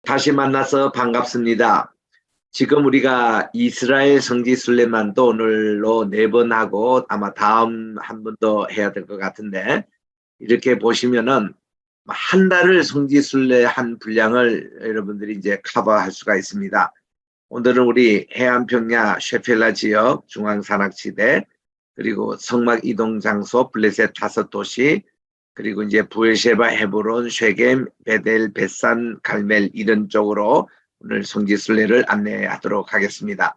다시 만나서 반갑습니다. 지금 우리가 이스라엘 성지 순례만도 오늘로 4번 하고 아마 다음 한 번 더 해야 될 것 같은데, 이렇게 보시면은 한 달을 성지 순례한 분량을 여러분들이 이제 커버할 수가 있습니다. 오늘은 우리 해안평야 셰펠라 지역 중앙산악지대, 그리고 성막 이동 장소 블레셋 5도시, 그리고 이제 부에셰바, 헤브론, 쉐겜, 베델, 벳산, 갈멜 이런 쪽으로 오늘 성지 순례를 안내하도록 하겠습니다.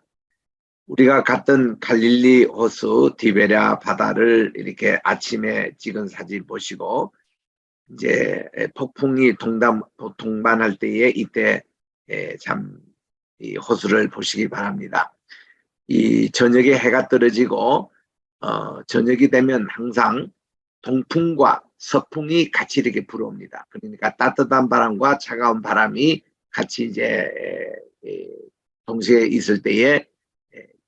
우리가 갔던 갈릴리 호수 디베랴 바다를 이렇게 아침에 찍은 사진 보시고, 이제 폭풍이 동반할 때에 이때 참 이 호수를 보시기 바랍니다. 이 저녁에 해가 떨어지고 저녁이 되면 항상 동풍과 서풍이 같이 이렇게 불어옵니다. 그러니까 따뜻한 바람과 차가운 바람이 같이 이제 동시에 있을 때에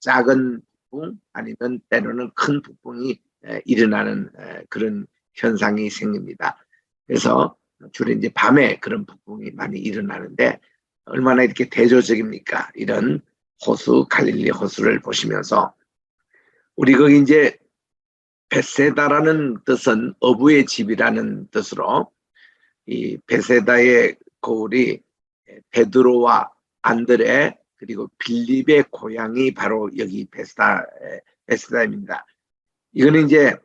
작은 북풍 아니면 때로는 큰 북풍이 일어나는 그런 현상이 생깁니다. 그래서 주로 이제 밤에 그런 북풍이 많이 일어나는데, 얼마나 이렇게 대조적입니까? 이런 호수, 갈릴리 호수를 보시면서 우리 거기 이제 베세다라는 뜻은 어부의 집이라는 뜻으로, 이 베세다의 고을이 베드로와 안드레 그리고 빌립의 고향이 바로 여기 베세다입니다. 이거는 이제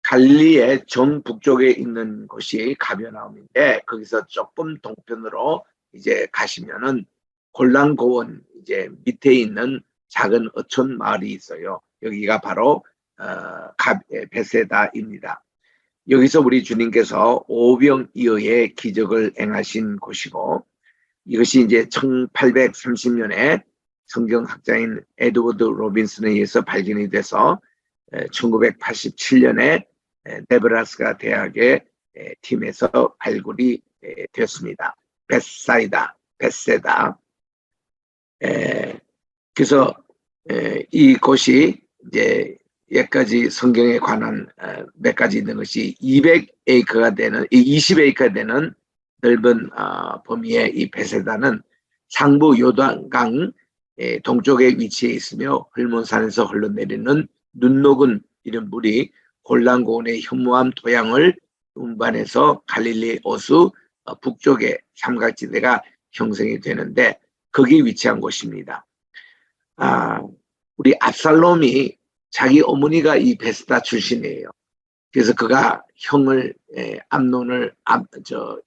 갈릴리의 정북쪽에 있는 곳이 가버나움인데, 거기서 조금 동편으로 이제 가시면은 골란고원 이제 밑에 있는 작은 어촌 마을이 있어요. 여기가 바로 베세다입니다. 여기서 우리 주님께서 오병이어의 기적을 행하신 곳이고, 이것이 이제 1830년에 성경학자인 에드워드 로빈슨에 의해서 발견이 돼서 1987년에 네브라스카 대학의 팀에서 발굴이 되었습니다. 베세다. 그래서 이곳이 이제 여기까지 성경에 관한 몇 가지 있는 것이 200에이커가 되는, 20에이커가 되는 넓은 범위의 이 베세다는 상부 요단강 동쪽에 위치해 있으며 흘몬산에서 흘러내리는 눈 녹은 이런 물이 골란고원의 현무암 토양을 운반해서 갈릴리 호수 북쪽에 삼각지대가 형성이 되는데, 거기 위치한 곳입니다. 우리 압살롬이 자기 어머니가 이 베세다 출신이에요. 그래서 그가 형을 암논을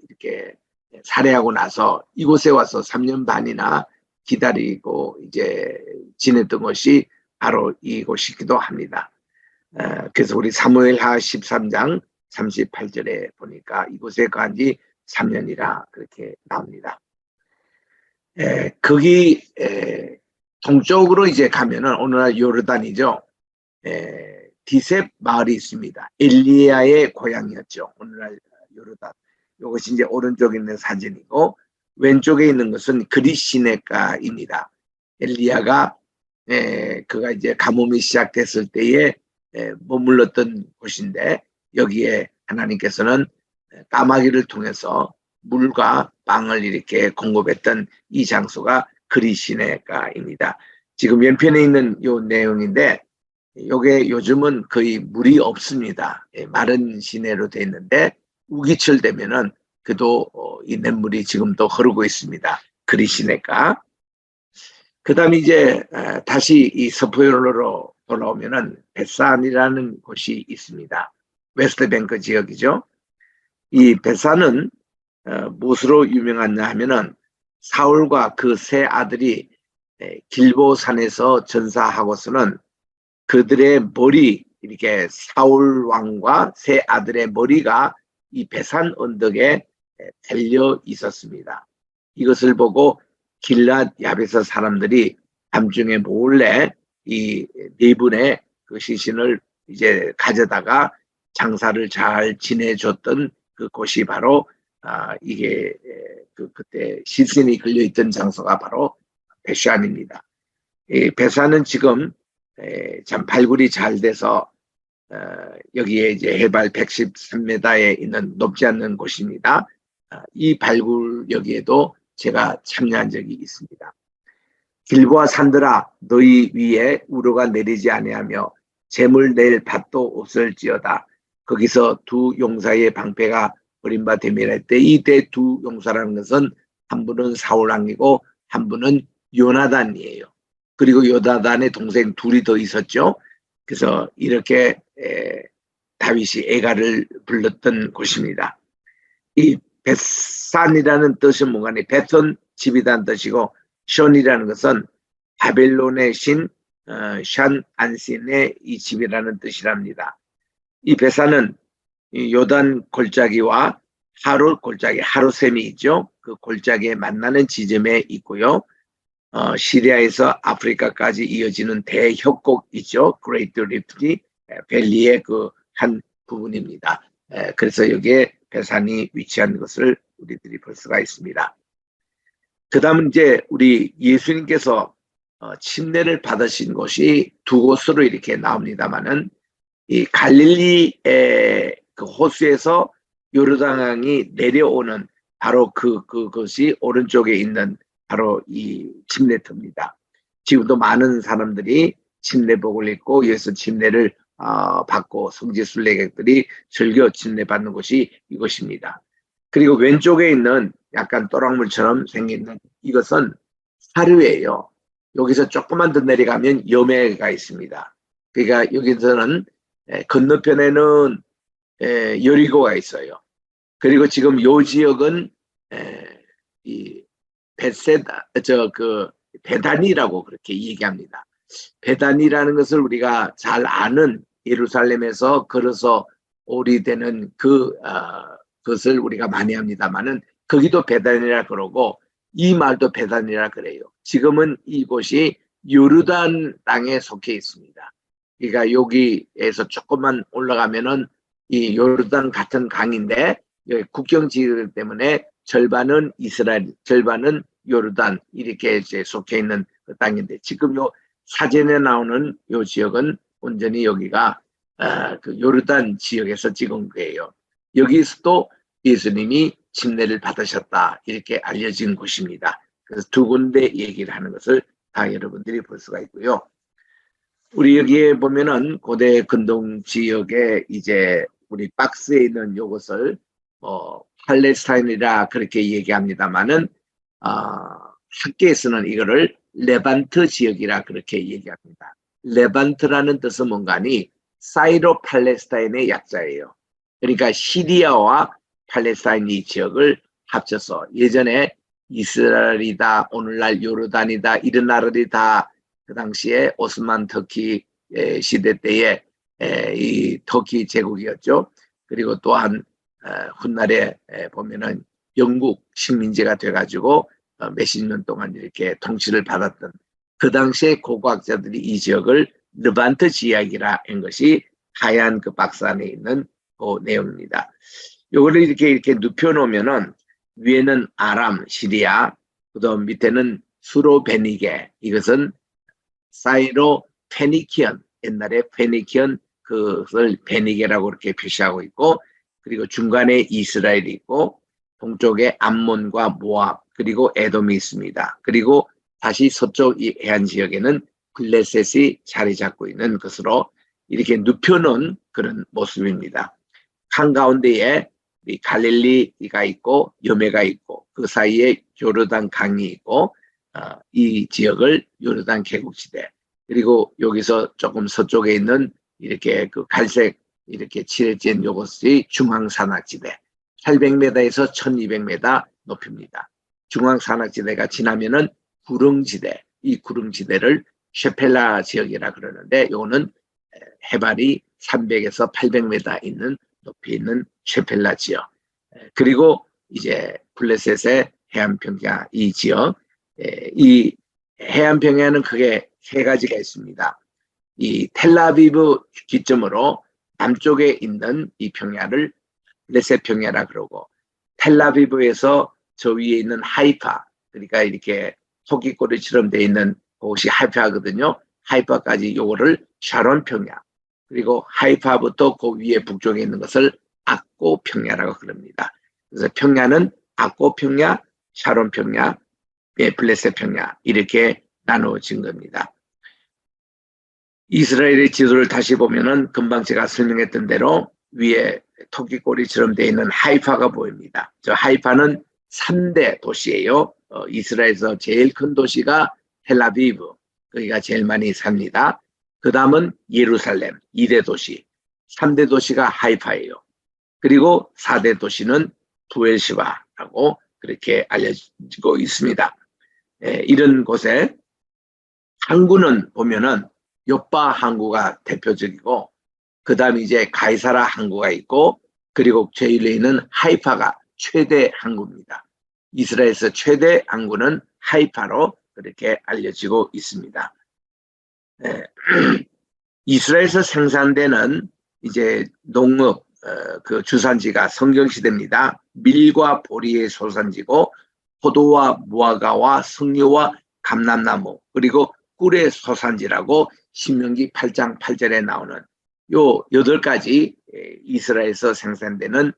이렇게 살해하고 나서 이곳에 와서 3년 반이나 기다리고 이제 지냈던 것이 바로 이곳이기도 합니다. 그래서 우리 사무엘하 13장 38절에 보니까 이곳에 간 지 3년이라 그렇게 나옵니다. 거기 동쪽으로 이제 가면은 오늘날 요르단이죠. 디셉 마을이 있습니다. 엘리야의 고향이었죠. 오늘날 요르단. 이것이 이제 오른쪽에 있는 사진이고, 왼쪽에 있는 것은 그리시네가입니다. 엘리야가 그가 이제 가뭄이 시작됐을 때에 머물렀던 곳인데, 여기에 하나님께서는 까마귀를 통해서 물과 빵을 이렇게 공급했던 이 장소가 그리시네가입니다. 지금 왼편에 있는 이 내용인데, 요게 요즘은 거의 물이 없습니다. 마른 시내로 돼 있는데 우기철 되면은 그도 이 냇물이 지금도 흐르고 있습니다. 그리시네가. 그다음에 이제 다시 이 서포요로로 돌아오면은 벳산이라는 곳이 있습니다. 웨스트뱅크 지역이죠. 이 벳산은 무엇으로 유명하냐 하면은 사울과 그 세 아들이 길보산에서 전사하고서는 그들의 머리, 이렇게 사울 왕과 세 아들의 머리가 이 벳산 언덕에 달려 있었습니다. 이것을 보고 길랏 야베스 사람들이 밤중에 몰래 이 네 분의 그 시신을 이제 가져다가 장사를 잘 지내줬던 그 곳이 바로 이게 그때 시신이 걸려 있던 장소가 바로 벳산입니다. 이 벳산은 지금 참 발굴이 잘 돼서 여기에 이제 해발 113m에 있는 높지 않는 곳입니다. 이 발굴 여기에도 제가 참여한 적이 있습니다. 길보아 산들아 너희 위에 우로가 내리지 아니하며 재물 낼 밭도 없을지어다. 거기서 두 용사의 방패가 버림바 됨이라 했대. 이때 두 용사라는 것은 한 분은 사울 왕이고 한 분은 요나단이에요. 그리고 요나단의 동생 둘이 더 있었죠. 그래서 이렇게 다윗이 애가를 불렀던 곳입니다. 이 벳산이라는 뜻은 뭔가 벳은 집이라는 뜻이고 션이라는 것은 바벨론의 신 샨 안신의 이 집이라는 뜻이랍니다. 이 벳산은 이 요단 골짜기와 하루 골짜기, 하루샘이 있죠. 그 골짜기에 만나는 지점에 있고요. 시리아에서 아프리카까지 이어지는 대협곡 있죠. 그레이트 리프트 밸리의 그 한 부분입니다. 그래서 여기에 벳산이 위치한 것을 우리들이 볼 수가 있습니다. 그 다음은 이제 우리 예수님께서 침례를 받으신 곳이 두 곳으로 이렇게 나옵니다만은 이 갈릴리의 그 호수에서 요르단강이 내려오는 바로 그것이 오른쪽에 있는 바로 이 침례터입니다. 지금도 많은 사람들이 침례복을 입고 예수 침례를 받고 성지순례객들이 즐겨 침례 받는 곳이 이곳입니다. 그리고 왼쪽에 있는 약간 또랑물처럼 생긴 이것은 사류예요. 여기서 조금만 더 내려가면 여매가 있습니다. 그러니까 여기서는 건너편에는 여리고가 있어요. 그리고 지금 이 지역은 이 베세다 베단이라고 그렇게 얘기합니다. 베단이라는 것을 우리가 잘 아는 예루살렘에서 걸어서 오리되는 그것을 우리가 많이 합니다만은 거기도 베단이라 그러고 이 말도 베단이라 그래요. 지금은 이곳이 요르단 땅에 속해 있습니다. 그러니까 여기에서 조금만 올라가면은 이 요르단 같은 강인데 여기 국경 지역 때문에 절반은 이스라엘, 절반은 요르단 이렇게 이제 속해 있는 그 땅인데 지금 요 사진에 나오는 요 지역은 온전히 여기가 그 요르단 지역에서 찍은 거예요. 여기서도 예수님이 침례를 받으셨다 이렇게 알려진 곳입니다. 그래서 두 군데 얘기를 하는 것을 다 여러분들이 볼 수가 있고요. 우리 여기에 보면은 고대 근동 지역에 이제 우리 박스에 있는 요것을 팔레스타인이라 그렇게 얘기합니다만은 학계에서는 이거를 레반트 지역이라 그렇게 얘기합니다. 레반트라는 뜻은 뭔가니 사이로 팔레스타인의 약자예요. 그러니까 시리아와 팔레스타인 이 지역을 합쳐서 예전에 이스라엘이다, 오늘날 요르단이다 이런 나라들이 다 그 당시에 오스만 터키 시대 때에 이 터키 제국이었죠. 그리고 또한 훗날에 보면은 영국 식민지가 돼가지고 몇십 년 동안 이렇게 통치를 받았던 그 당시에 고고학자들이 이 지역을 르반트 지역이라 한 것이 하얀 그 박스 안에 있는 그 내용입니다. 요거를 이렇게 눕혀놓으면은 위에는 아람, 시리아, 그다음 밑에는 수로베니게 이것은 사이로 페니키언 옛날에 페니키언 그것을 베니게라고 이렇게 표시하고 있고 그리고 중간에 이스라엘이 있고 동쪽에 암몬과 모압 그리고 에돔이 있습니다. 그리고 다시 서쪽 이 해안 지역에는 블레셋이 자리 잡고 있는 것으로 이렇게 눕혀놓은 그런 모습입니다. 한가운데에 갈릴리가 있고 여매가 있고 그 사이에 요르단 강이 있고 이 지역을 요르단 계곡지대 그리고 여기서 조금 서쪽에 있는 이렇게 그 갈색 이렇게 칠해진 요것이 중앙산악지대 800m에서 1200m 높입니다. 중앙산악지대가 지나면은 구릉지대 이 구릉지대를 셰펠라 지역이라 그러는데 요거는 해발이 300에서 800m 있는 높이 있는 셰펠라 지역 그리고 이제 블레셋의 해안평야 이 지역 이 해안평야는 크게 세 가지가 있습니다. 이 텔라비브 기점으로 남쪽에 있는 이 평야를 블레셋 평야라 그러고 텔라비브에서 저 위에 있는 하이파 그러니까 이렇게 토끼꼬리처럼 되어 있는 곳이 하이파거든요. 하이파까지 요거를 샤론 평야 그리고 하이파부터 그 위에 북쪽에 있는 것을 악고 평야라고 그럽니다. 그래서 평야는 악고 평야, 샤론 평야, 블레셋 평야 이렇게 나누어진 겁니다. 이스라엘의 지도를 다시 보면은 금방 제가 설명했던 대로 위에 토끼꼬리처럼 되어 있는 하이파가 보입니다. 저 하이파는 3대 도시예요. 이스라엘에서 제일 큰 도시가 텔아비브, 거기가 제일 많이 삽니다. 그 다음은 예루살렘, 2대 도시, 3대 도시가 하이파예요. 그리고 4대 도시는 부엘시바라고 그렇게 알려지고 있습니다. 이런 곳에 항구는 보면은 요빠 항구가 대표적이고, 그 다음에 이제 가이사라 항구가 있고, 그리고 제일 위에 있는 하이파가 최대 항구입니다. 이스라엘에서 최대 항구는 하이파로 그렇게 알려지고 있습니다. 이스라엘에서 생산되는 이제 농업 그 주산지가 성경시대입니다. 밀과 보리의 소산지고, 포도와 무화과와 석류와 감람나무, 그리고 꿀의 소산지라고 신명기 8장 8절에 나오는 요 8가지 이스라엘에서 생산되는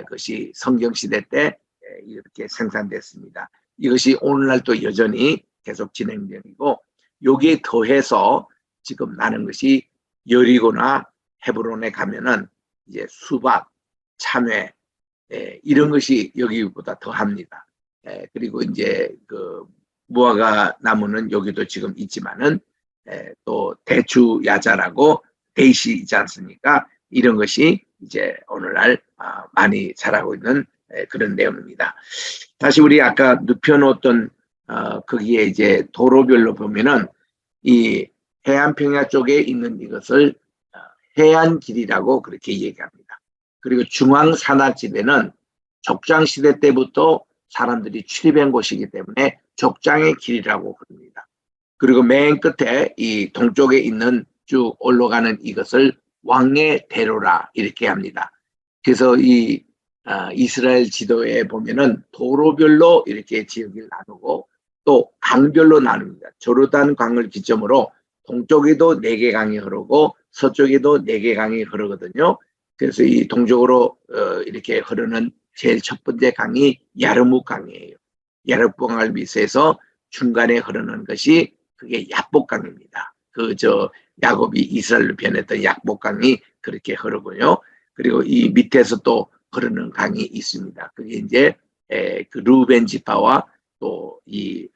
것이 성경시대 때 이렇게 생산됐습니다. 이것이 오늘날도 여전히 계속 진행되고, 여기에 더해서 지금 나는 것이 여리고나 헤브론에 가면은 이제 수박, 참외 이런 것이 여기보다 더합니다. 그리고 이제 그 무화과 나무는 여기도 지금 있지만은 또 대추 야자라고 데이시 있지 않습니까? 이런 것이 이제 오늘날 많이 자라고 있는 그런 내용입니다. 다시 우리 아까 눕혀놓았던 거기에 이제 도로별로 보면은 이 해안평야 쪽에 있는 이것을 해안길이라고 그렇게 얘기합니다. 그리고 중앙산악지대는 족장시대 때부터 사람들이 출입한 곳이기 때문에 족장의 길이라고 부릅니다. 그리고 맨 끝에 이 동쪽에 있는 쭉 올라가는 이것을 왕의 대로라 이렇게 합니다. 그래서 이 이스라엘 지도에 보면은 도로별로 이렇게 지역을 나누고 또 강별로 나눕니다. 조르단 강을 기점으로 동쪽에도 4개 강이 흐르고 서쪽에도 4개 강이 흐르거든요. 그래서 이 동쪽으로 이렇게 흐르는 제일 첫 번째 강이 야르묵 강이에요. 야르묵 강을 밑에서 중간에 흐르는 것이 그게 약복강입니다. 야곱이 이스라엘로 변했던 약복강이 그렇게 흐르고요. 그리고 이 밑에서 또 흐르는 강이 있습니다. 그게 이제 그 루벤 지파와 또 이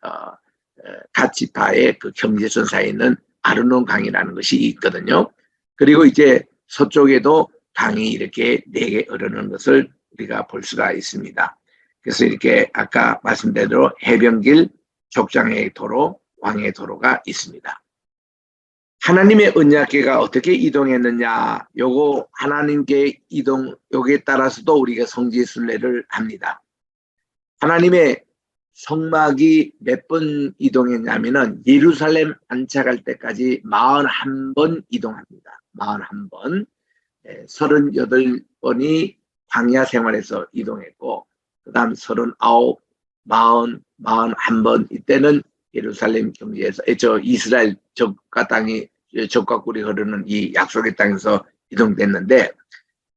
갓 지파의 그 경계선 사이에 있는 아르논 강이라는 것이 있거든요. 그리고 이제 서쪽에도 강이 이렇게 4개 흐르는 것을 우리가 볼 수가 있습니다. 그래서 이렇게 아까 말씀드린 대로 해변길, 족장의 도로, 왕의 도로가 있습니다. 하나님의 언약궤가 어떻게 이동했느냐, 요거 하나님께 이동, 요기에 따라서도 우리가 성지순례를 합니다. 하나님의 성막이 몇 번 이동했냐면은 예루살렘 안착할 때까지 41번 이동합니다. 41번. 38번이 광야 생활에서 이동했고, 그 다음 39, 40, 41번 이때는 예루살렘 경지에서 이스라엘 적과 땅이 적과 꿀이 흐르는 이 약속의 땅에서 이동됐는데,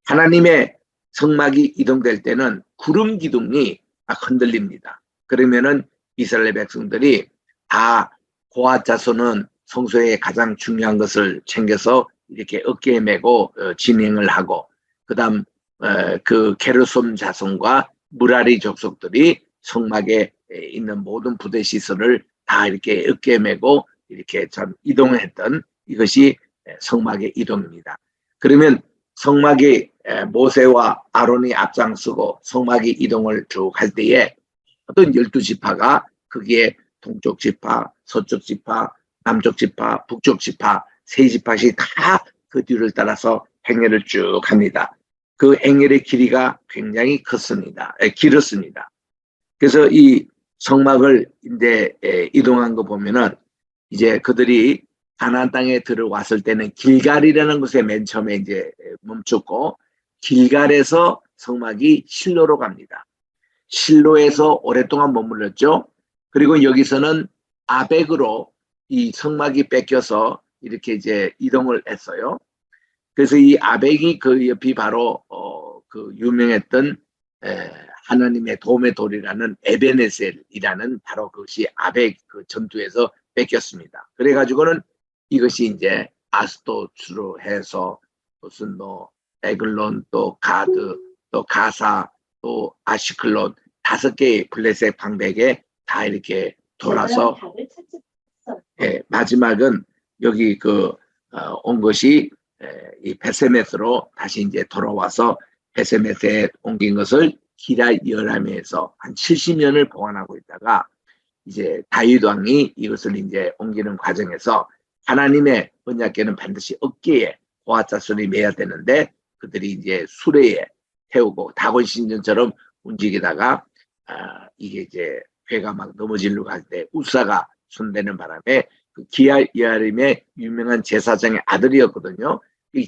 하나님의 성막이 이동될 때는 구름 기둥이 막 흔들립니다. 그러면은 이스라엘 백성들이 고앗 자손은 성소의 가장 중요한 것을 챙겨서 이렇게 어깨에 메고 진행을 하고, 그다음 그 게르솜 자손과 무라리 족속들이 성막에 있는 모든 부대 시설을 다 이렇게 어깨에 메고 이렇게 참 이동했던 이것이 성막의 이동입니다. 그러면 성막이 모세와 아론이 앞장서고 성막이 이동을 쭉 할 때에 어떤 12지파가 거기에 동쪽 지파, 서쪽 지파, 남쪽 지파, 북쪽 지파 3지파씩 다 그 뒤를 따라서 행렬을 쭉 합니다. 그 행렬의 길이가 굉장히 길었습니다. 그래서 이 성막을 이제 이동한 거 보면은 이제 그들이 가나안 땅에 들어왔을 때는 길갈이라는 곳에 맨 처음에 이제 멈췄고, 길갈에서 성막이 실로로 갑니다. 실로에서 오랫동안 머물렀죠. 그리고 여기서는 아벡으로 이 성막이 뺏겨서 이렇게 이제 이동을 했어요. 그래서 이 아벡이 그 옆이 바로 그 유명했던 하나님의 도움의 돌이라는 에베네셀이라는 바로 그것이 아벡 그 전투에서 뺏겼습니다. 그래가지고는 이것이 이제 아스도스로 해서 무슨 뭐 에글론 또 가드 또 가사 또 아시클론 5개의 블레셋 방백에 다 이렇게 돌아서 마지막은 여기 온 것이 이 베세메스로 다시 이제 돌아와서 베세메스에 옮긴 것을 기럇 여람에서 한 70년을 보관하고 있다가 이제 다윗 왕이 이것을 이제 옮기는 과정에서 하나님의 언약궤는 반드시 어깨에 고아자손이 매야 되는데 그들이 이제 수레에 태우고 다곤 신전처럼 움직이다가 이게 이제 회가 막 넘어지려고 할 때 우사가 손대는 바람에 그 기럇 여아림의 유명한 제사장의 아들이었거든요.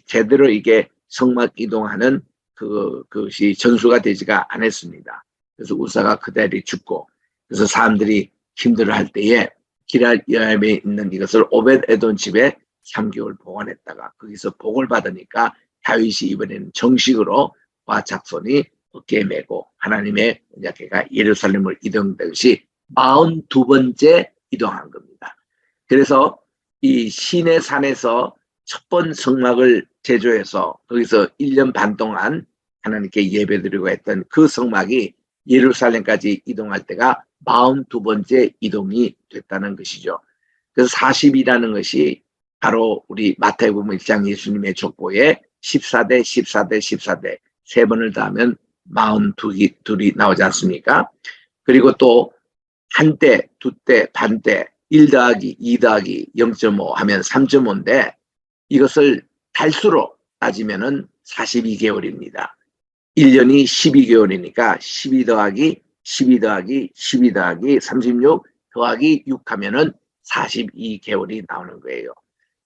제대로 이게 성막 이동하는 그것이 전수가 되지가 않았습니다. 그래서 우사가 그대로 죽고 그래서 사람들이 힘들어할 때에 기럇 여아림에 있는 이것을 오벳 에돔 집에 3개월 보관했다가 거기서 복을 받으니까 다윗이 이번에는 정식으로 와작손이 어깨에 메고 하나님의 언약궤가 예루살렘을 이동된 것이 42번째 이동한 겁니다. 그래서 이 시내 산에서 첫 번 성막을 제조해서 거기서 1년 반 동안 하나님께 예배드리고 했던 그 성막이 예루살렘까지 이동할 때가 42번째 이동이 됐다는 것이죠. 그래서 40이라는 것이 바로 우리 마태복음 1장 예수님의 족보에 14대 14대 14대 3번을 더하면 42이 나오지 않습니까? 그리고 또 한때, 두때, 반때, 1 더하기 2 더하기 0.5 하면 3.5인데 이것을 달수로 따지면은 42개월입니다. 1년이 12개월이니까 12 더하기 12 더하기 12 더하기 36 더하기 6 하면은 42개월이 나오는 거예요.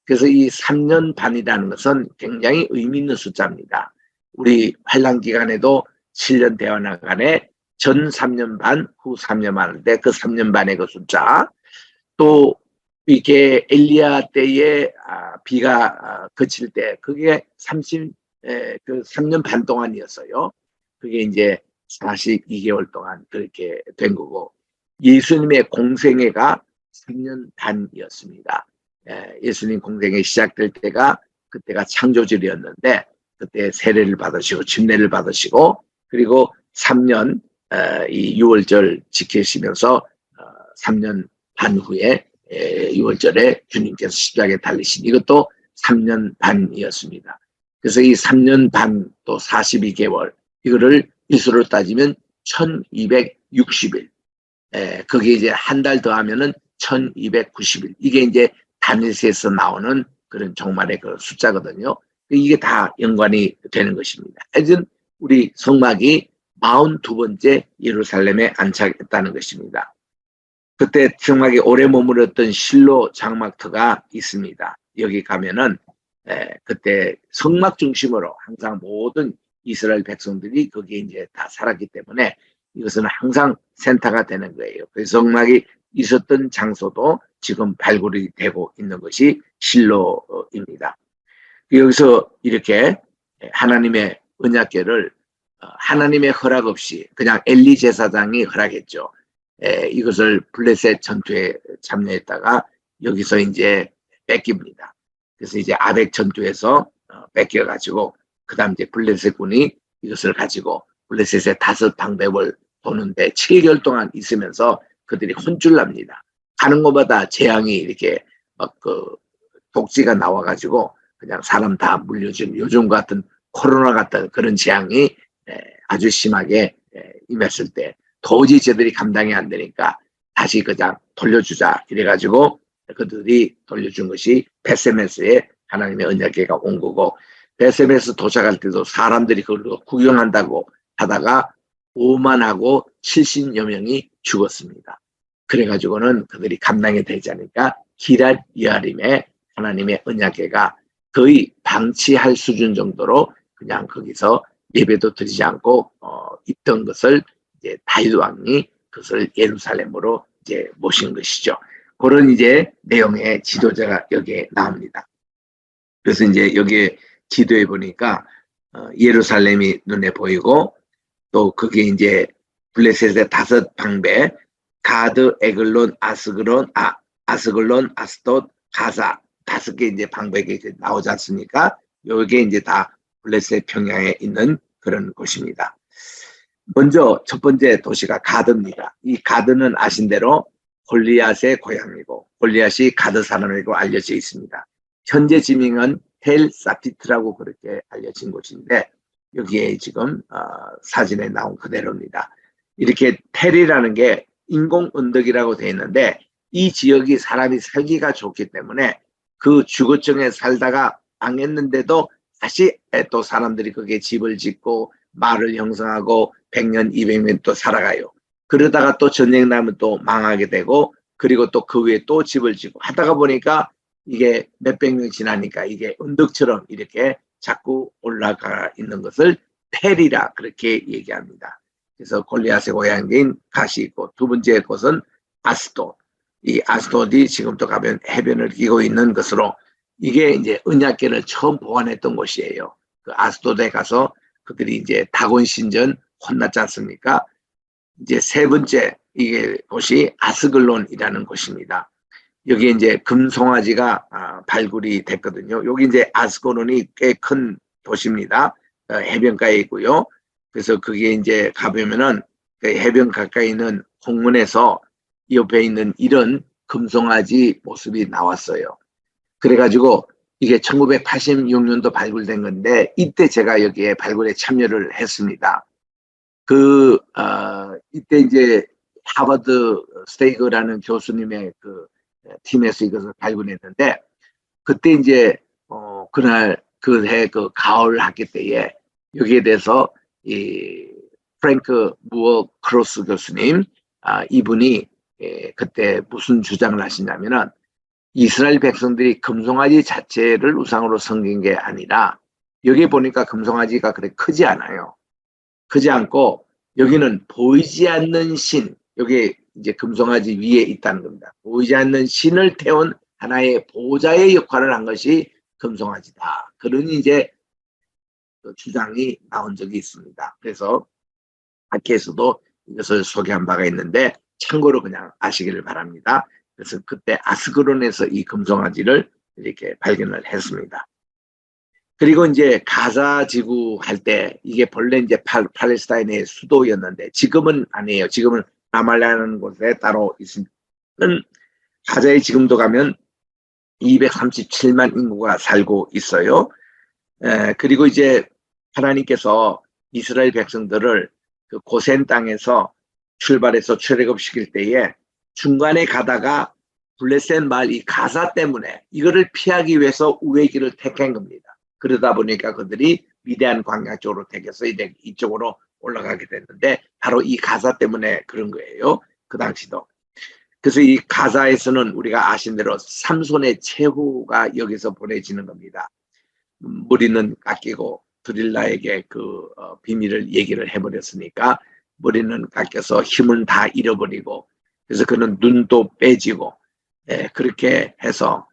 그래서 이 3년 반이라는 것은 굉장히 의미 있는 숫자입니다. 우리 환란 기간에도 7년 대원하간에 전 3년 반, 후 3년 반 할 때 그 3년 반의 그 숫자 또 이게 엘리야 때에 비가 그칠 때 그게 3년 반 동안이었어요. 그게 이제 42개월 동안 그렇게 된 거고 예수님의 공생애가 3년 반이었습니다. 예수님 공생애 시작될 때가 그때가 창조절이었는데 그때 세례를 받으시고 침례를 받으시고 그리고 3년 이 6월절 지키시면서 3년 반 후에 6월절에 주님께서 십자가에 달리신 이것도 3년 반이었습니다. 그래서 이 3년 반 또 42개월 이거를 일수로 따지면 1260일 거기에 이제 한 달 더하면은 1290일 이게 이제 다니엘서에서 나오는 그런 종말의 그 숫자거든요. 이게 다 연관이 되는 것입니다. 하여튼 우리 성막이 42번째 예루살렘에 안착했다는 것입니다. 그때 성막에 오래 머물렀던 실로 장막터가 있습니다. 여기 가면은 그때 성막 중심으로 항상 모든 이스라엘 백성들이 거기에 이제 다 살았기 때문에 이것은 항상 센터가 되는 거예요. 그래서 성막이 있었던 장소도 지금 발굴이 되고 있는 것이 실로입니다. 여기서 이렇게 하나님의 언약궤를 하나님의 허락 없이 그냥 엘리 제사장이 허락했죠. 이것을 블레셋 전투에 참여했다가 여기서 이제 뺏깁니다. 그래서 이제 아벡 전투에서 뺏겨가지고 그다음 이제 블레셋 군이 이것을 가지고 블레셋의 5 방백을 도는데 7개월 동안 있으면서 그들이 혼쭐납니다. 가는 것마다 재앙이 이렇게 막 독지가 나와가지고 그냥 사람 다 물려주는 요즘 같은 코로나 같은 그런 재앙이 아주 심하게 임했을 때 도저히 저들이 감당이 안 되니까 다시 그냥 돌려주자 이래가지고 그들이 돌려준 것이 베세메스에 하나님의 언약궤가 온 거고 베세메스 도착할 때도 사람들이 그걸 구경한다고 하다가 오만하고 70여 명이 죽었습니다. 그래가지고는 그들이 감당이 되지 않으니까 기럇 여아림에 하나님의 언약궤가 거의 방치할 수준 정도로 그냥 거기서 예배도 드리지 않고 있던 것을 이제 다윗 왕이 그것을 예루살렘으로 이제 모신 것이죠. 그런 이제 내용의 지도자가 여기에 나옵니다. 그래서 이제 여기에 지도에 보니까 예루살렘이 눈에 보이고 또 그게 이제 블레셋의 5방배, 가드, 에글론, 아스글론, 아스돗, 가사 5개 이제 방백이 나오지 않습니까? 요게 이제 다 블레셋 평양에 있는 그런 곳입니다. 먼저 첫 번째 도시가 가드입니다. 이 가드는 아신 대로 골리앗의 고향이고 골리앗이 가드 사람이고 알려져 있습니다. 현재 지명은 텔 사피트라고 그렇게 알려진 곳인데 여기에 지금 사진에 나온 그대로입니다. 이렇게 텔이라는 게 인공 언덕이라고 되어 있는데 이 지역이 사람이 살기가 좋기 때문에 그 주거층에 살다가 망했는데도 다시 또 사람들이 거기에 집을 짓고 마을을 형성하고 100년, 200년 또 살아가요. 그러다가 또 전쟁 나면 또 망하게 되고 그리고 또 그 위에 또 집을 짓고 하다가 보니까 이게 몇백 년 지나니까 이게 언덕처럼 이렇게 자꾸 올라가 있는 것을 텔이라 그렇게 얘기합니다. 그래서 골리앗의 고향인 갓이 있고 두 번째 곳은 아스돗. 이 아스돗이 지금도 가면 해변을 끼고 있는 것으로 이게 이제 언약궤를 처음 보관했던 곳이에요. 그 아스돗에 가서 그들이 이제 다곤 신전 혼났지 않습니까? 이제 세 번째 이게 곳이 아스글론이라는 곳입니다. 여기 이제 금송아지가 발굴이 됐거든요. 여기 이제 아스글론이 꽤 큰 도시입니다. 해변가에 있고요. 그래서 그게 이제 가보면은 그 해변 가까이 있는 공원에서 옆에 있는 이런 금송아지 모습이 나왔어요. 그래가지고 이게 1986년도 발굴된 건데 이때 제가 여기에 발굴에 참여를 했습니다. 이때 이제 하버드 스테이그라는 교수님의 그 팀에서 이것을 발굴했는데 그때 이제 그날 그해 그 가을 학기 때에 여기에 대해서 이 프랭크 무어 크로스 교수님 이분이 그때 무슨 주장을 하시냐면은 이스라엘 백성들이 금송아지 자체를 우상으로 섬긴 게 아니라 여기 보니까 금송아지가 그렇게 크지 않아요. 크지 않고 여기는 보이지 않는 신, 여기 이제 금송아지 위에 있다는 겁니다. 보이지 않는 신을 태운 하나의 보호자의 역할을 한 것이 금송아지다. 그런 이제 주장이 나온 적이 있습니다. 그래서 학회에서도 이것을 소개한 바가 있는데 참고로 그냥 아시기를 바랍니다. 그래서 그때 아스그론에서 이 금송아지를 이렇게 발견을 했습니다. 그리고 이제 가자 지구 할 때 이게 본래 이제 팔레스타인의 수도였는데 지금은 아니에요. 지금은 라말라는 곳에 따로 있는 가자에 지금도 가면 237만 인구가 살고 있어요. 그리고 이제 하나님께서 이스라엘 백성들을 그 고센 땅에서 출발해서 출애굽시킬 때에 중간에 가다가 블레셋 마을 이 가사 때문에 이거를 피하기 위해서 우회 길을 택한 겁니다. 그러다 보니까 그들이 위대한 광야 쪽으로 택해서 이제 이쪽으로 올라가게 됐는데 바로 이 가사 때문에 그런 거예요. 그 당시도. 그래서 이 가사에서는 우리가 아신 대로 삼손의 최후가 여기서 보내지는 겁니다. 머리는 깎이고 드릴라에게 그 비밀을 얘기를 해버렸으니까 머리는 깎여서 힘은 다 잃어버리고 그래서 그는 눈도 빼지고 그렇게 해서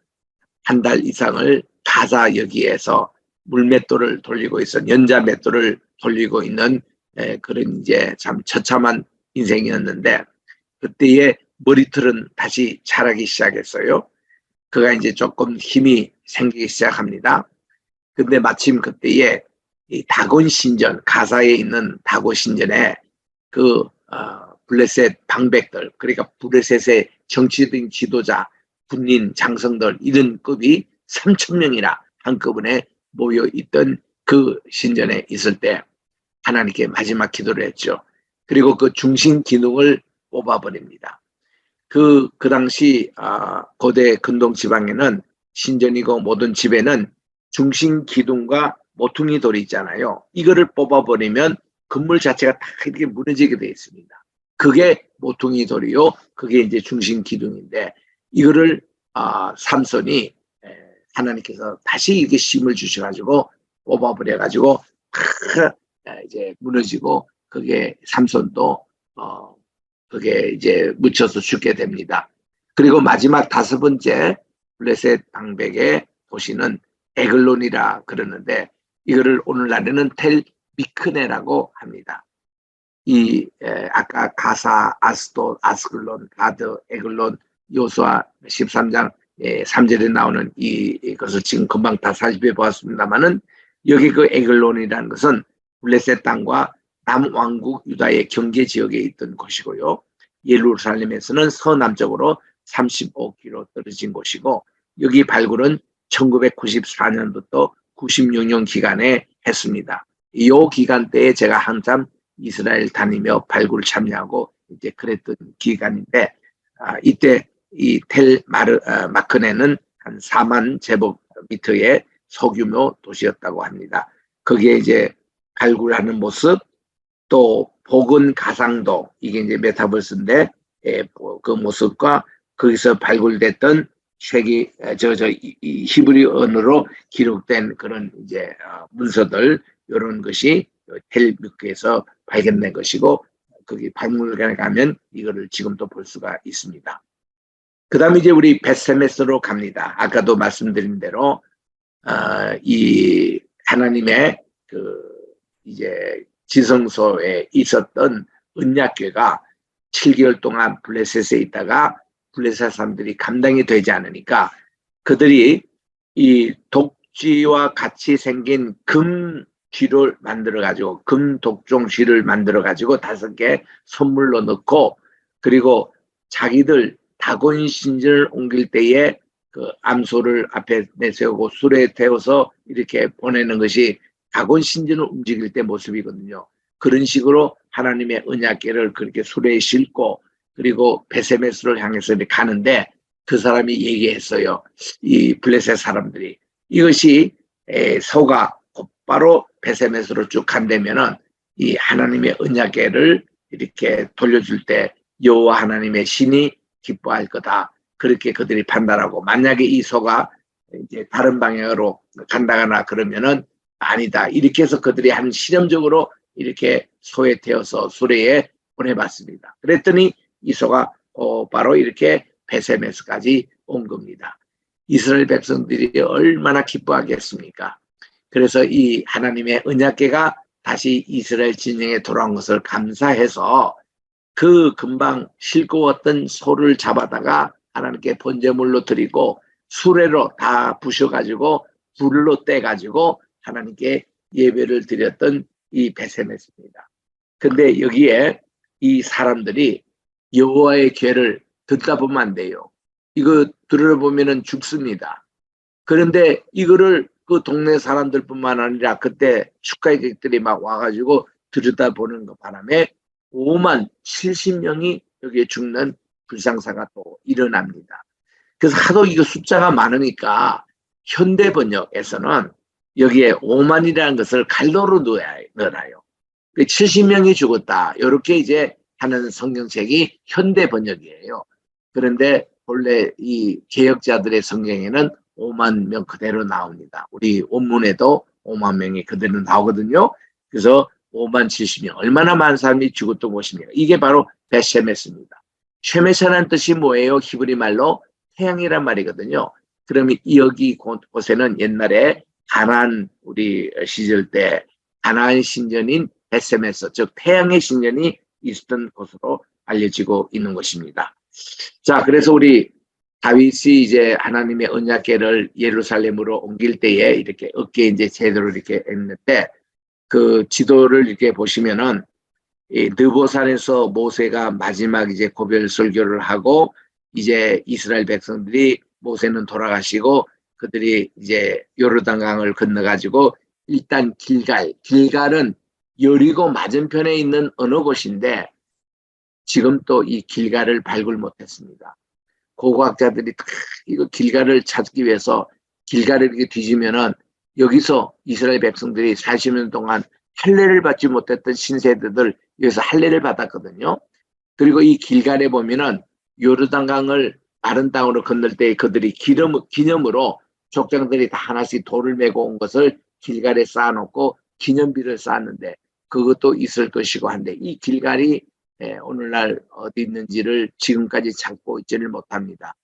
한 달 이상을 가사 여기에서 물맷돌을 돌리고 있어 연자 맷돌을 돌리고 있는 그런 이제 참 처참한 인생이었는데 그때의 머리털은 다시 자라기 시작했어요. 그가 이제 조금 힘이 생기기 시작합니다. 근데 마침 그때에 이 다곤 신전 가사에 있는 다곤 신전에 그 블레셋 방백들 그러니까 블레셋의 정치적인 지도자 군인 장성들 이런 급이 3,000명이나 한꺼번에 모여 있던 그 신전에 있을 때 하나님께 마지막 기도를 했죠. 그리고 그 중심 기둥을 뽑아버립니다. 그 당시 고대 근동 지방에는 신전이고 모든 집에는 중심 기둥과 모퉁이 돌이 있잖아요. 이거를 뽑아버리면 건물 자체가 다 이렇게 무너지게 되어 있습니다. 그게 모퉁이 돌이요. 그게 이제 중심 기둥인데 이거를 삼손이 하나님께서 다시 이렇게 힘을 주셔가지고 뽑아버려가지고 이제 무너지고 그게 삼손도 그게 이제 묻혀서 죽게 됩니다. 그리고 마지막 5번째 블레셋 방백의 도시는 에글론이라 그러는데 이거를 오늘날에는 텔 미크네라고 합니다. 아까 가사, 아스돗, 아스글론, 가드, 에글론, 요수아 13장 3절에 나오는 이것을 지금 금방 다 살펴 보았습니다만은 여기 그 에글론이라는 것은 블레셋 땅과 남왕국 유다의 경계 지역에 있던 곳이고요. 예루살렘에서는 서남쪽으로 35km 떨어진 곳이고 여기 발굴은 1994년부터 96년 기간에 했습니다. 이 기간 때에 제가 항상 이스라엘 다니며 발굴 참여하고 이제 그랬던 기간인데 이때 이 마크네는 한 4만 제곱미터의 소규모 도시였다고 합니다. 거기에 이제 발굴하는 모습 또 복은 가상도 이게 이제 메타버스인데 그 모습과 거기서 발굴됐던 이 히브리어로 기록된 그런 이제 문서들 이런 것이 텔미크에서 발견된 것이고 거기 박물관에 가면 이거를 지금도 볼 수가 있습니다. 그 다음에 이제 우리 벳세메스로 갑니다. 아까도 말씀드린 대로 이 하나님의 그 이제 지성소에 있었던 언약궤가 7개월 동안 블레셋에 있다가 블레셋 사람들이 감당이 되지 않으니까 그들이 이 독쥐와 같이 생긴 금 쥐를 만들어 가지고 금 독종 쥐를 만들어 가지고 5개 선물로 넣고 그리고 자기들 다곤 신전을 옮길 때에 그 암소를 앞에 내세우고 수레에 태워서 이렇게 보내는 것이 다곤 신전을 움직일 때 모습이거든요. 그런 식으로 하나님의 언약궤를 그렇게 수레에 싣고 그리고 베세메스를 향해서 이렇게 가는데 그 사람이 얘기했어요. 이 블레셋 사람들이 이것이 소가 곧바로 베세메스로 쭉 간다면은 이 하나님의 언약궤를 이렇게 돌려줄 때 여호와 하나님의 신이 기뻐할 거다. 그렇게 그들이 판단하고 만약에 이 소가 이제 다른 방향으로 간다거나 그러면은 아니다. 이렇게 해서 그들이 한 실험적으로 이렇게 소에 태워서 수레에 보내봤습니다. 그랬더니 이 소가 바로 이렇게 베세메스까지 온 겁니다. 이스라엘 백성들이 얼마나 기뻐하겠습니까? 그래서 이 하나님의 언약궤가 다시 이스라엘 진영에 돌아온 것을 감사해서 그 금방 싣고 왔던 소를 잡아다가 하나님께 번제물로 드리고 수레로 다 부셔가지고 불로 떼가지고 하나님께 예배를 드렸던 이 베세메스입니다. 근데 여기에 이 사람들이 여호와의 궤를 듣다 보면 안 돼요. 이거 들어보면은 죽습니다. 그런데 이거를 그 동네 사람들뿐만 아니라 그때 축가객들이 막 와가지고 들여다보는 것 바람에 5만 70명이 여기에 죽는 불상사가 또 일어납니다. 그래서 하도 이거 숫자가 많으니까 현대 번역에서는 여기에 5만이라는 것을 갈로로 넣어요. 70명이 죽었다. 이렇게 이제 하는 성경책이 현대 번역이에요. 그런데 원래 이 개혁자들의 성경에는 5만 명 그대로 나옵니다. 우리 원문에도 5만 명이 그대로 나오거든요. 그래서 5만 70명. 얼마나 많은 사람이 죽었던 곳입니까? 이게 바로 벳셰메스입니다. 쉐메샤라는 뜻이 뭐예요? 히브리 말로 태양이란 말이거든요. 그러면 여기 곳에는 옛날에 가나안 우리 시절 때 가나안 신전인 벳세메스 즉 태양의 신전이 있었던 곳으로 알려지고 있는 것입니다. 자, 그래서 우리 다윗이 이제 하나님의 언약궤를 예루살렘으로 옮길 때에 이렇게 어깨에 이제 제대로 이렇게 했는데 그 지도를 이렇게 보시면은 이 느보산에서 모세가 마지막 이제 고별 설교를 하고 이제 이스라엘 백성들이 모세는 돌아가시고 그들이 이제 요르단강을 건너가지고 일단 길갈은 여리고 맞은편에 있는 어느 곳인데 지금 또 이 길갈을 발굴 못했습니다. 고고학자들이 이거 길갈을 찾기 위해서 길갈을 이렇게 뒤지면은 여기서 이스라엘 백성들이 40년 동안 할례를 받지 못했던 신세대들 여기서 할례를 받았거든요. 그리고 이 길갈에 보면은 요르단강을 마른 땅으로 건널 때 그들이 기념으로 족장들이 다 하나씩 돌을 메고 온 것을 길갈에 쌓아놓고 기념비를 쌓았는데 그것도 있을 것이고 한데 이 길갈이 오늘날 어디 있는지를 지금까지 찾고 있지를 못합니다.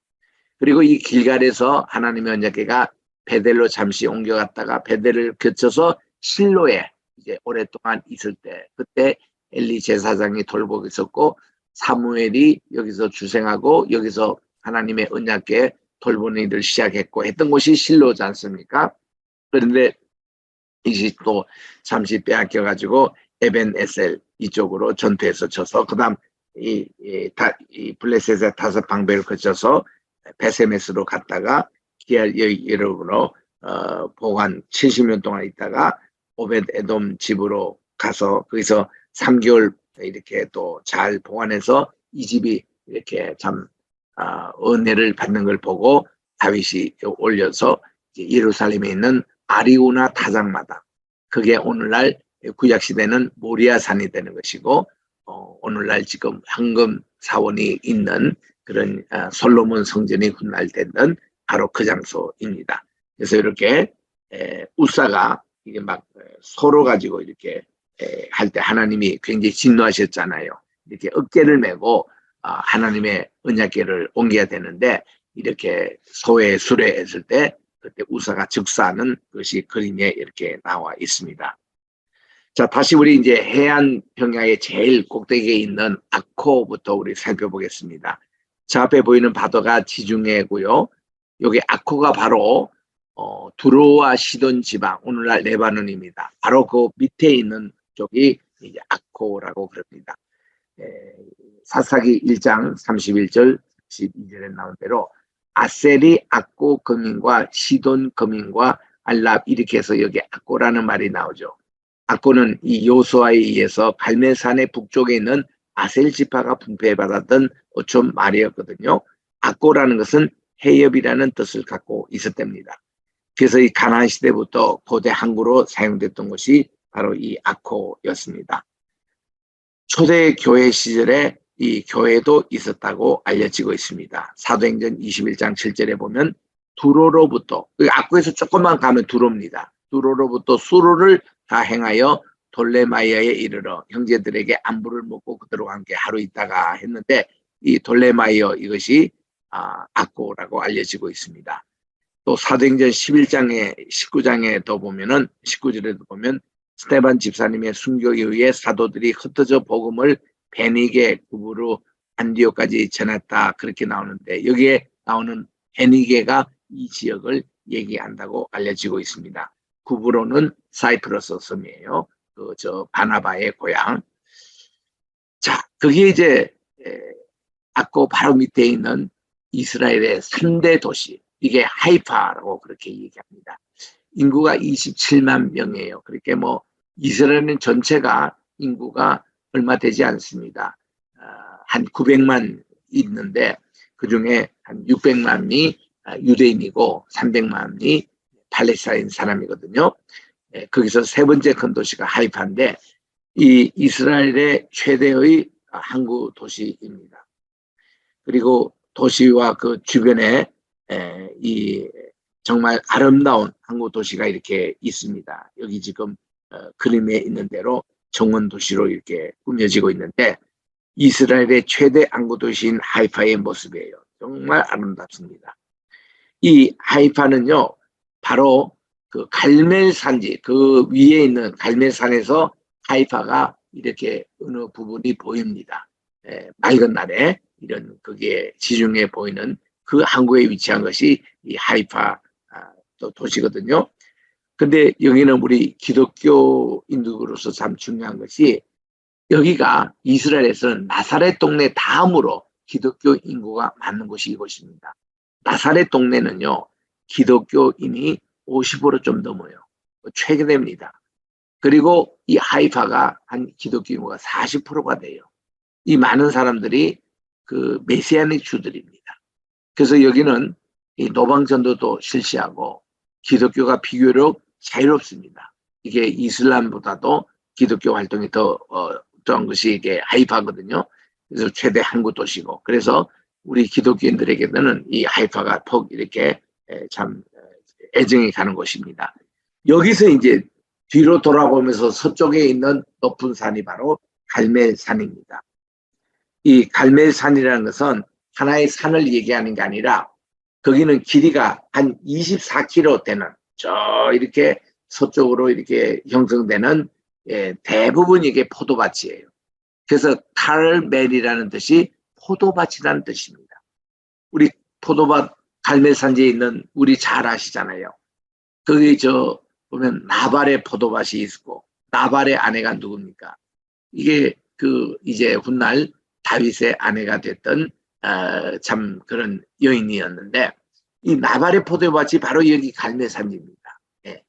그리고 이 길갈에서 하나님의 언약궤가 베델로 잠시 옮겨갔다가 베델을 거쳐서 실로에 이제 오랫동안 있을 때 그때 엘리 제사장이 돌보고 있었고 사무엘이 여기서 주생하고 여기서 하나님의 언약궤 돌보는 일을 시작했고 했던 곳이 실로지 않습니까? 그런데 이것이 또 잠시 빼앗겨가지고 에벤에셀 이쪽으로 전투에서 쳐서 그다음 이 블레셋의 5방배를 거쳐서 베세메스로 갔다가 기알 여기로 보관 70년 동안 있다가 오벳 에돔 집으로 가서 거기서 3개월 이렇게 또 잘 보관해서 이 집이 이렇게 참 은혜를 받는 걸 보고 다윗이 올려서 예루살렘에 있는 아리우나 타작마당, 그게 오늘날 구약시대는 모리아산이 되는 것이고 오늘날 지금 황금 사원이 있는 그런 솔로몬 성전이 훗날되는 바로 그 장소입니다. 그래서 이렇게 우사가 이게 막 서로 가지고 이렇게 할 때 하나님이 굉장히 진노하셨잖아요. 이렇게 어깨를 메고 하나님의 언약궤를 옮겨야 되는데 이렇게 소외 수레했을 때 그때 우사가 즉사하는 것이 그림에 이렇게 나와 있습니다. 자, 다시 우리 이제 해안 평야의 제일 꼭대기에 있는 아코부터 우리 살펴보겠습니다. 저 앞에 보이는 바다가 지중해고요. 여기 아코가 바로 두로와 시돈 지방, 오늘날 레바논입니다. 바로 그 밑에 있는 쪽이 이제 아코라고 그럽니다. 사사기 1장 31절 12절에 나온 대로 아셀이 아코 거민과 시돈 거민과 알랍 이렇게 해서 여기 아코라는 말이 나오죠. 아코는 이 요수아에 의해서 갈멜산의 북쪽에 있는 아셀 지파가 분배받았던 어촌 말이었거든요. 아코라는 것은 해협이라는 뜻을 갖고 있었답니다. 그래서 이 가나안 시대부터 고대 항구로 사용됐던 것이 바로 이 아코였습니다. 초대 교회 시절에 이 교회도 있었다고 알려지고 있습니다. 사도행전 21장 7절에 보면 두로로부터, 아코에서 조금만 가면 두로입니다. 두로로부터 수로를 다 행하여 돌레마이아에 이르러 형제들에게 안부를 묻고 그들과 함께 하루 있다가 했는데 이 돌레마이어 이것이 아코라고 알려지고 있습니다. 또 사도행전 11장에 19장에도 보면은 19절에도 보면 스테반 집사님의 순교에 의해 사도들이 흩어져 복음을 베니게 구부로 안디오까지 전했다 그렇게 나오는데 여기에 나오는 베니게가 이 지역을 얘기한다고 알려지고 있습니다. 구부로는 사이프러스 섬이에요. 저 바나바의 고향. 자, 그게 이제 아코 바로 밑에 있는 이스라엘의 3대 도시. 이게 하이파라고 그렇게 얘기합니다. 인구가 27만 명이에요. 그렇게 뭐 이스라엘 전체가 인구가 얼마 되지 않습니다. 한 900만 있는데 그중에 한 600만이 유대인이고 300만이 팔레스타인 사람이거든요. 거기서 세 번째 큰 도시가 하이파인데 이 이스라엘의 최대의 항구 도시입니다. 그리고 도시와 그 주변에 이 정말 아름다운 항구 도시가 이렇게 있습니다. 여기 지금 그림에 있는 대로 정원 도시로 이렇게 꾸며지고 있는데 이스라엘의 최대 항구 도시인 하이파의 모습이에요. 정말 아름답습니다. 이 하이파는요, 바로 그 갈멜산지, 그 위에 있는 갈멜산에서 하이파가 이렇게 어느 부분이 보입니다. 맑은 날에 이런 그게 지중해 보이는 그 항구에 위치한 것이 이 하이파 도시거든요. 근데 여기는 우리 기독교인들로서 참 중요한 것이 여기가 이스라엘에서는 나사렛 동네 다음으로 기독교 인구가 많은 곳이 이곳입니다. 나사렛 동네는요, 기독교인이 50% 좀 넘어요. 최근입니다. 그리고 이 하이파가 한 기독교 인구가 40%가 돼요. 이 많은 사람들이 그 메시아닉 주들입니다. 그래서 여기는 이 노방전도도 실시하고 기독교가 비교적 자유롭습니다. 이게 이슬람보다도 기독교 활동이 더 어떤 것이 이게 하이파거든요. 그래서 최대 항구 도시고 그래서 우리 기독교인들에게는 이 하이파가 퍽 이렇게 참 애정이 가는 곳입니다. 여기서 이제 뒤로 돌아보면서 서쪽에 있는 높은 산이 바로 갈멜산입니다. 이 갈멜산이라는 것은 하나의 산을 얘기하는 게 아니라 거기는 길이가 한 24km 되는 저 이렇게 서쪽으로 이렇게 형성되는 대부분 이게 포도밭이에요. 그래서 칼멜이라는 뜻이 포도밭이라는 뜻입니다. 우리 포도밭 갈멜산지에 있는 우리 잘 아시잖아요. 거기 보면 나발의 포도밭이 있고 나발의 아내가 누굽니까? 이게 이제 훗날 다윗의 아내가 됐던 참 그런 여인이었는데 이 나발의 포도밭이 바로 여기 갈멜산지입니다. 예.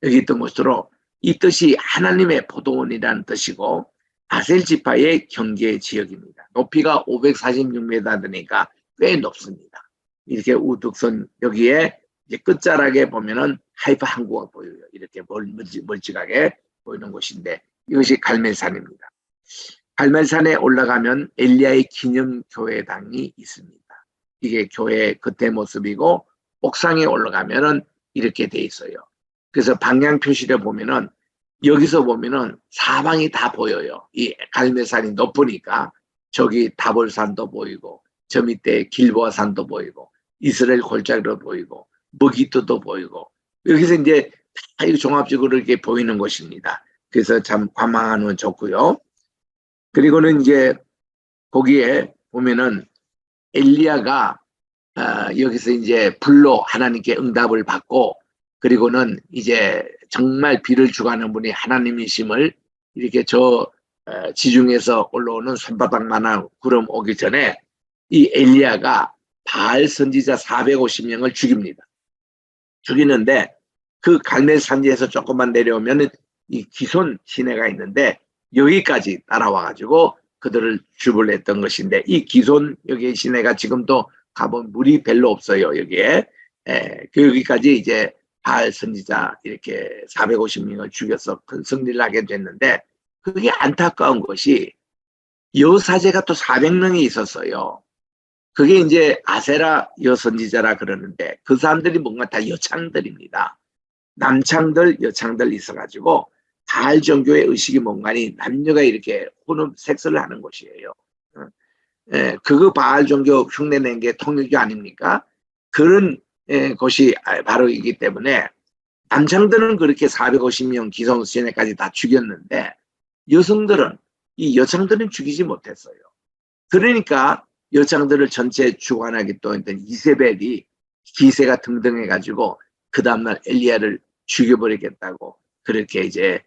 여기 있던 곳으로 이 뜻이 하나님의 포도원이라는 뜻이고 아셀 지파의 경계 지역입니다. 높이가 546m 되니까 꽤 높습니다. 이렇게 우뚝선 여기에 이제 끝자락에 보면은 하이파 항구가 보여요. 이렇게 멀찍하게 보이는 곳인데 이것이 갈멜산입니다. 갈멜산에 올라가면 엘리야의 기념교회당이 있습니다. 이게 교회 겉의 모습이고 옥상에 올라가면은 이렇게 돼 있어요. 그래서 방향 표시를 보면은 여기서 보면은 사방이 다 보여요. 이 갈멜산이 높으니까 저기 다볼산도 보이고 저 밑에 길보아산도 보이고 이스라엘 골짜기도 보이고 머기토도 보이고 여기서 이제 다 종합적으로 이렇게 보이는 것입니다. 그래서 참 관망하면 좋고요. 그리고는 이제 거기에 보면은 엘리야가 여기서 이제 불로 하나님께 응답을 받고 그리고는 이제 정말 비를 주관하는 분이 하나님이심을 이렇게 지중에서 올라오는 손바닥만한 구름 오기 전에 이 엘리야가 바알 선지자 450명을 죽입니다. 죽이는데 그 갈멜 산지에서 조금만 내려오면 이 기손 시내가 있는데 여기까지 따라와가지고 그들을 주불했던 것인데 이 기손 여기 시내가 지금도 가본 물이 별로 없어요. 여기에 여기까지 이제 바알 선지자 이렇게 450명을 죽여서 큰 승리를 하게 됐는데 그게 안타까운 것이 여사제가 또 400명이 있었어요. 그게 이제 아세라 여선지자라 그러는데 그 사람들이 뭔가 다 여창들입니다. 남창들 여창들 있어가지고 바알 종교의 의식이 뭔가니 남녀가 이렇게 혼합 섹스를 하는 것이에요. 그거 바알 종교 흉내낸 게 통일교 아닙니까? 그런 것이 바로 이기 때문에 남창들은 그렇게 450명 기성수련회까지 다 죽였는데 여성들은 이 여창들은 죽이지 못했어요. 그러니까 여창들을 전체 주관하기 또 했던 이세벨이 기세가 등등해가지고 그 다음날 엘리야를 죽여버리겠다고 그렇게 이제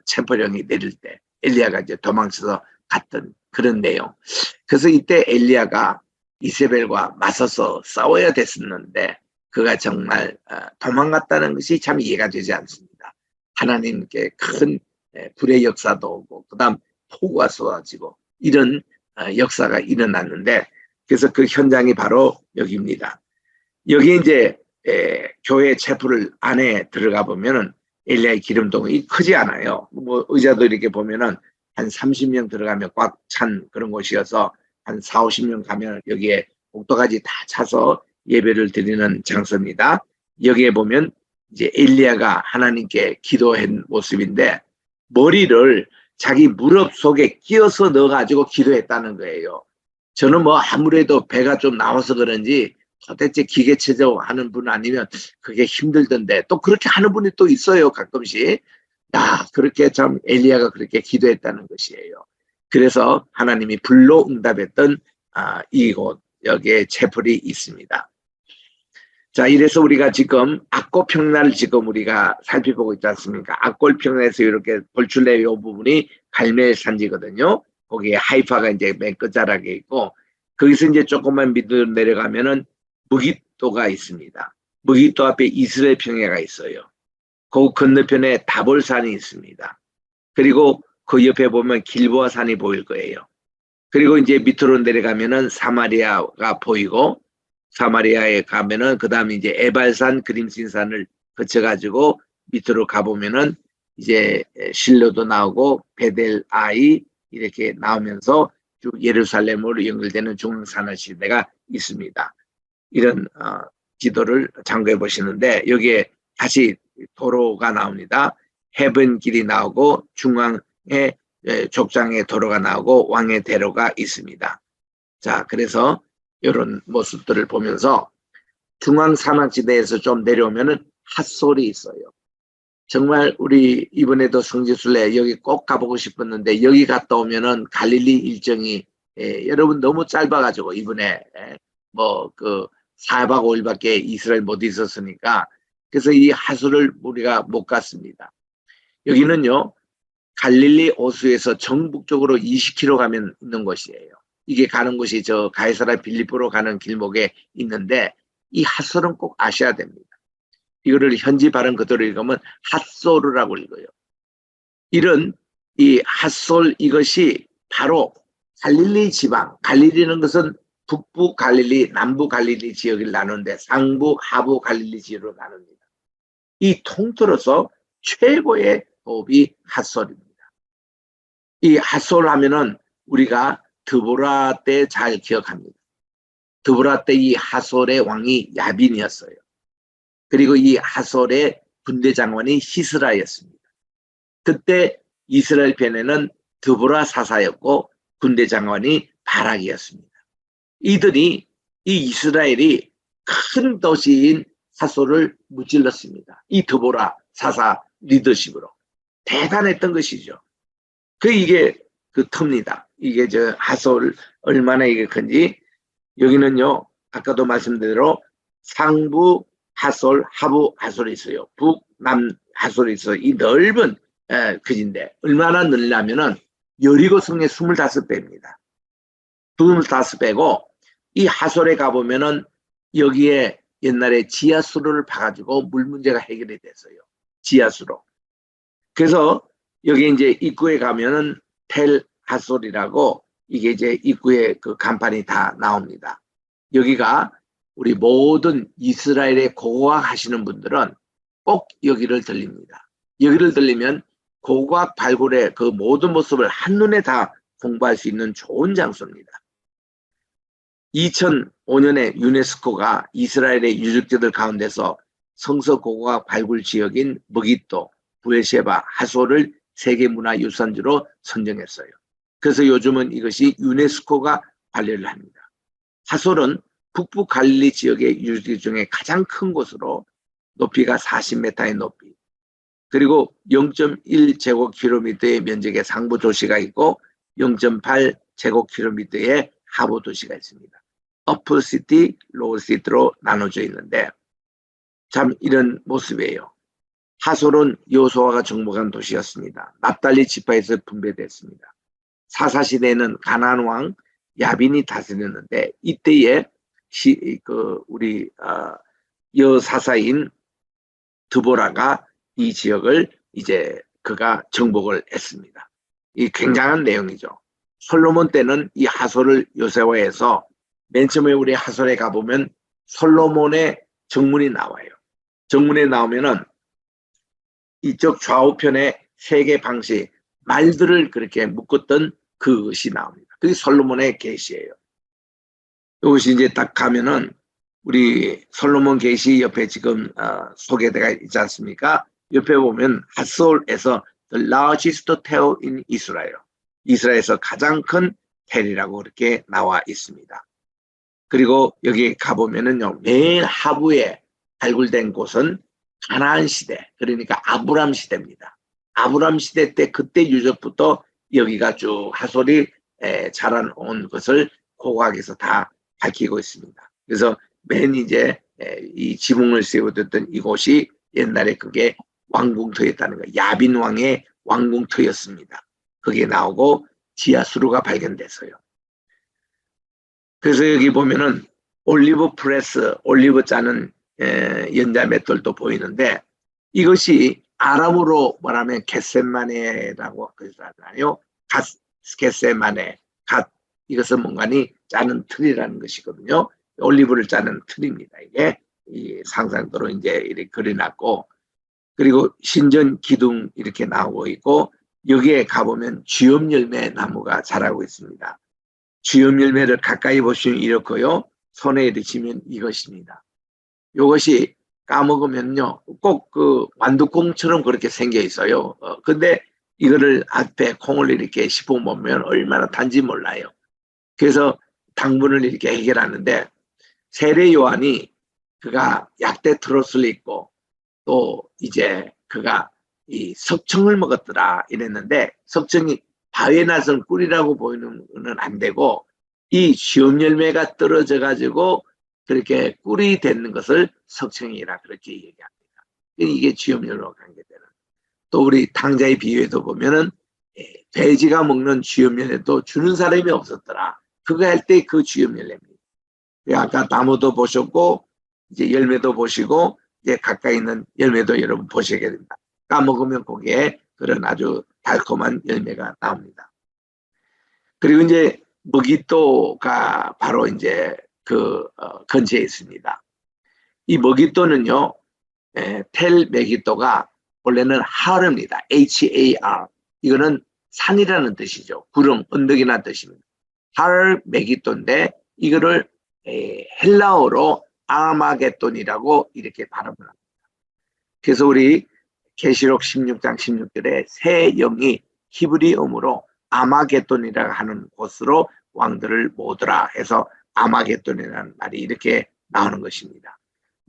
체포령이 내릴 때 엘리야가 이제 도망쳐서 갔던 그런 내용. 그래서 이때 엘리야가 이세벨과 맞서서 싸워야 됐었는데 그가 정말 도망갔다는 것이 참 이해가 되지 않습니다. 하나님께 큰 불의 역사도 오고 그다음 폭우가 쏟아지고 이런 역사가 일어났는데 그래서 그 현장이 바로 여기입니다. 여기 이제 교회 체프를 안에 들어가 보면은 엘리야의 기름동이 크지 않아요. 뭐 의자도 이렇게 보면은 한 30명 들어가면 꽉 찬 그런 곳이어서 한 4, 50명 가면 여기에 복도까지 다 차서 예배를 드리는 장소입니다. 여기에 보면 이제 엘리야가 하나님께 기도한 모습인데 머리를 자기 무릎 속에 끼워서 넣어가지고 기도했다는 거예요. 저는 뭐 아무래도 배가 좀 나와서 그런지 도대체 기계체조 하는 분 아니면 그게 힘들던데 또 그렇게 하는 분이 또 있어요. 가끔씩. 야, 그렇게 참 엘리야가 그렇게 기도했다는 것이에요. 그래서 하나님이 불로 응답했던 이곳 여기에 채플이 있습니다. 자, 이래서 우리가 지금 악고평나를 지금 우리가 살펴보고 있지 않습니까? 악골평나에서 이렇게 돌출된 이 부분이 갈멜 산지거든요. 거기에 하이파가 이제 맨 끝자락에 있고 거기서 이제 조금만 밑으로 내려가면은 무기토가 있습니다. 무기토 앞에 이스라엘 평야가 있어요. 그 건너편에 다볼산이 있습니다. 그리고 그 옆에 보면 길보아 산이 보일 거예요. 그리고 이제 밑으로 내려가면은 사마리아가 보이고 사마리아에 가면은 그 다음에 이제 에발산 그림신산을 거쳐가지고 밑으로 가보면은 이제 실로도 나오고 베델아이 이렇게 나오면서 쭉 예루살렘으로 연결되는 중앙산하 시대가 있습니다. 이런 지도를 참고해 보시는데 여기에 다시 도로가 나옵니다. 해변 길이 나오고 중앙에 족장의 도로가 나오고 왕의 대로가 있습니다. 자, 그래서 이런 모습들을 보면서 중앙 산악지대에서 좀 내려오면은 핫솔이 있어요. 정말 우리 이번에도 성지순례 여기 꼭 가보고 싶었는데 여기 갔다 오면은 갈릴리 일정이 여러분 너무 짧아가지고 이번에 뭐그 4박 5일밖에 이스라엘 못 있었으니까 그래서 이 하수를 우리가 못 갔습니다. 여기는요 갈릴리 호수에서 정북쪽으로 20km 가면 있는 곳이에요. 이게 가는 곳이 저 가이사라 빌립보로 가는 길목에 있는데 이 하설은 꼭 아셔야 됩니다. 이거를 현지 발음 그대로 읽으면 핫소르라고 읽어요. 이런 이 핫솔 이것이 바로 갈릴리 지방, 갈릴리는 것은 북부 갈릴리, 남부 갈릴리 지역을 나누는데 상부, 하부 갈릴리 지역으로 나눕니다. 이 통틀어서 최고의 도읍이 핫솔입니다. 이 핫솔 하면은 우리가 드보라 때 잘 기억합니다. 드보라 때 이 핫솔의 왕이 야빈이었어요. 그리고 이 핫솔의 군대 장관이 시스라였습니다. 그때 이스라엘 편에는 드보라 사사였고 군대 장관이 바락이었습니다. 이들이 이 이스라엘이 큰 도시인 핫솔을 무찔렀습니다. 이 드보라 사사 리더십으로 대단했던 것이죠. 이게 그 터입니다. 이게 저 핫솔 얼마나 이게 큰지 여기는요 아까도 말씀드린 대로 상부 핫솔, 하부 핫솔이 있어요. 북, 남 핫솔이 있어요. 이 넓은 그진데 얼마나 넓냐면은 여리고성의 25배입니다. 25배고 이 핫솔에 가보면은 여기에 옛날에 지하수로를 파가지고 물 문제가 해결이 됐어요. 지하수로. 그래서 여기 이제 입구에 가면은 텔 핫솔이라고 이게 이제 입구에 그 간판이 다 나옵니다. 여기가 우리 모든 이스라엘에 고고학 하시는 분들은 꼭 여기를 들립니다. 여기를 들리면 고고학 발굴의 그 모든 모습을 한눈에 다 공부할 수 있는 좋은 장소입니다. 2005년에 유네스코가 이스라엘의 유적지들 가운데서 성서 고고학 발굴 지역인 머깃도, 부에셰바, 하솔을 세계문화유산지로 선정했어요. 그래서 요즘은 이것이 유네스코가 관리를 합니다. 하솔은 북부 갈릴리 지역의 유적지 중에 가장 큰 곳으로 높이가 40m의 높이 그리고 0.1제곱킬로미터의 면적의 상부 도시가 있고 0.8제곱킬로미터의 하부 도시가 있습니다. 어퍼시티, 로우시티로 나눠져 있는데 참 이런 모습이에요. 하솔은 여호수아가 정복한 도시였습니다. 납달리 지파에서 분배됐습니다. 사사시대에는 가나안 왕 야빈이 다스렸는데 이때에 우리 여사사인 드보라가 이 지역을 이제 그가 정복을 했습니다. 이 굉장한 내용이죠. 솔로몬 때는 이 하솔을 요새화해서 맨 처음에 우리 하솔에 가보면 솔로몬의 정문이 나와요. 정문에 나오면은 이쪽 좌우편에 세계 방식 말들을 그렇게 묶었던 그것이 나옵니다. 그게 솔로몬의 계시예요. 이것이 이제 딱 가면은 우리 솔로몬 계시 옆에 지금 소개되어 있지 않습니까? 옆에 보면 핫솔에서 the largest tell in Israel. 이스라엘에서 가장 큰 텔이라고 그렇게 나와 있습니다. 그리고 여기 가보면은요, 맨 하부에 발굴된 곳은 가나안 시대, 그러니까 아브람 시대입니다. 아브람 시대 때 그때 유적부터 여기가 쭉 하솔이 자라온 것을 고고학에서 다 밝히고 있습니다. 그래서 맨 이제 이 지붕을 세워뒀던 이곳이 옛날에 그게 왕궁터였다는 거예요. 야빈 왕의 왕궁터였습니다. 그게 나오고 지하수로가 발견됐어요. 그래서 여기 보면은 올리브 프레스, 올리브 짜는 연자 맷돌도 보이는데 이것이 아람어로 말하면 겟세마네라고 그러잖아요. 겟세마네, 갓 이것은 뭔가니 짜는 틀이라는 것이거든요. 올리브를 짜는 틀입니다. 이게 이 상상도로 이제 이렇게 그려놨고 그리고 신전 기둥 이렇게 나오고 있고 여기에 가보면 쥐엄 열매 나무가 자라고 있습니다. 쥐엄 열매를 가까이 보시면 이렇고요. 손에 드시면 이것입니다. 이것이 까먹으면요. 꼭 그 완두콩처럼 그렇게 생겨 있어요. 근데 이거를 앞에 콩을 이렇게 씹어보면 얼마나 단지 몰라요. 그래서 당분을 이렇게 해결하는데 세례 요한이 그가 약대 트로스를 입고 또 이제 그가 이 석청을 먹었더라 이랬는데, 석청이 바위에 나선 꿀이라고 보이는 건 안 되고, 이 시험 열매가 떨어져 가지고 그렇게 꿀이 되는 것을 석청이라 그렇게 얘기합니다. 이게 시험 열매와 관계되는. 또 우리 탕자의 비유에도 보면은 돼지가 먹는 시험 열매도 주는 사람이 없었더라. 그거 할 때 그 시험 열매입니다. 아까 나무도 보셨고 이제 열매도 보시고 이제 가까이 있는 열매도 여러분 보시게 됩니다. 까먹으면 거기에 그런 아주 달콤한 열매가 나옵니다. 그리고 이제 먹이또가 바로 이제 그 근처에 있습니다. 이 먹이또는요, 텔 메기또가 원래는 하르입니다. Har. 이거는 산이라는 뜻이죠. 구름, 언덕이라는 뜻입니다. 할 메기또인데 이거를 헬라어로 아마겟돈이라고 이렇게 발음을 합니다. 그래서 우리 계시록 16장 16절에 새 영이 히브리어로 아마겟돈이라고 하는 곳으로 왕들을 모으더라 해서 아마겟돈이라는 말이 이렇게 나오는 것입니다.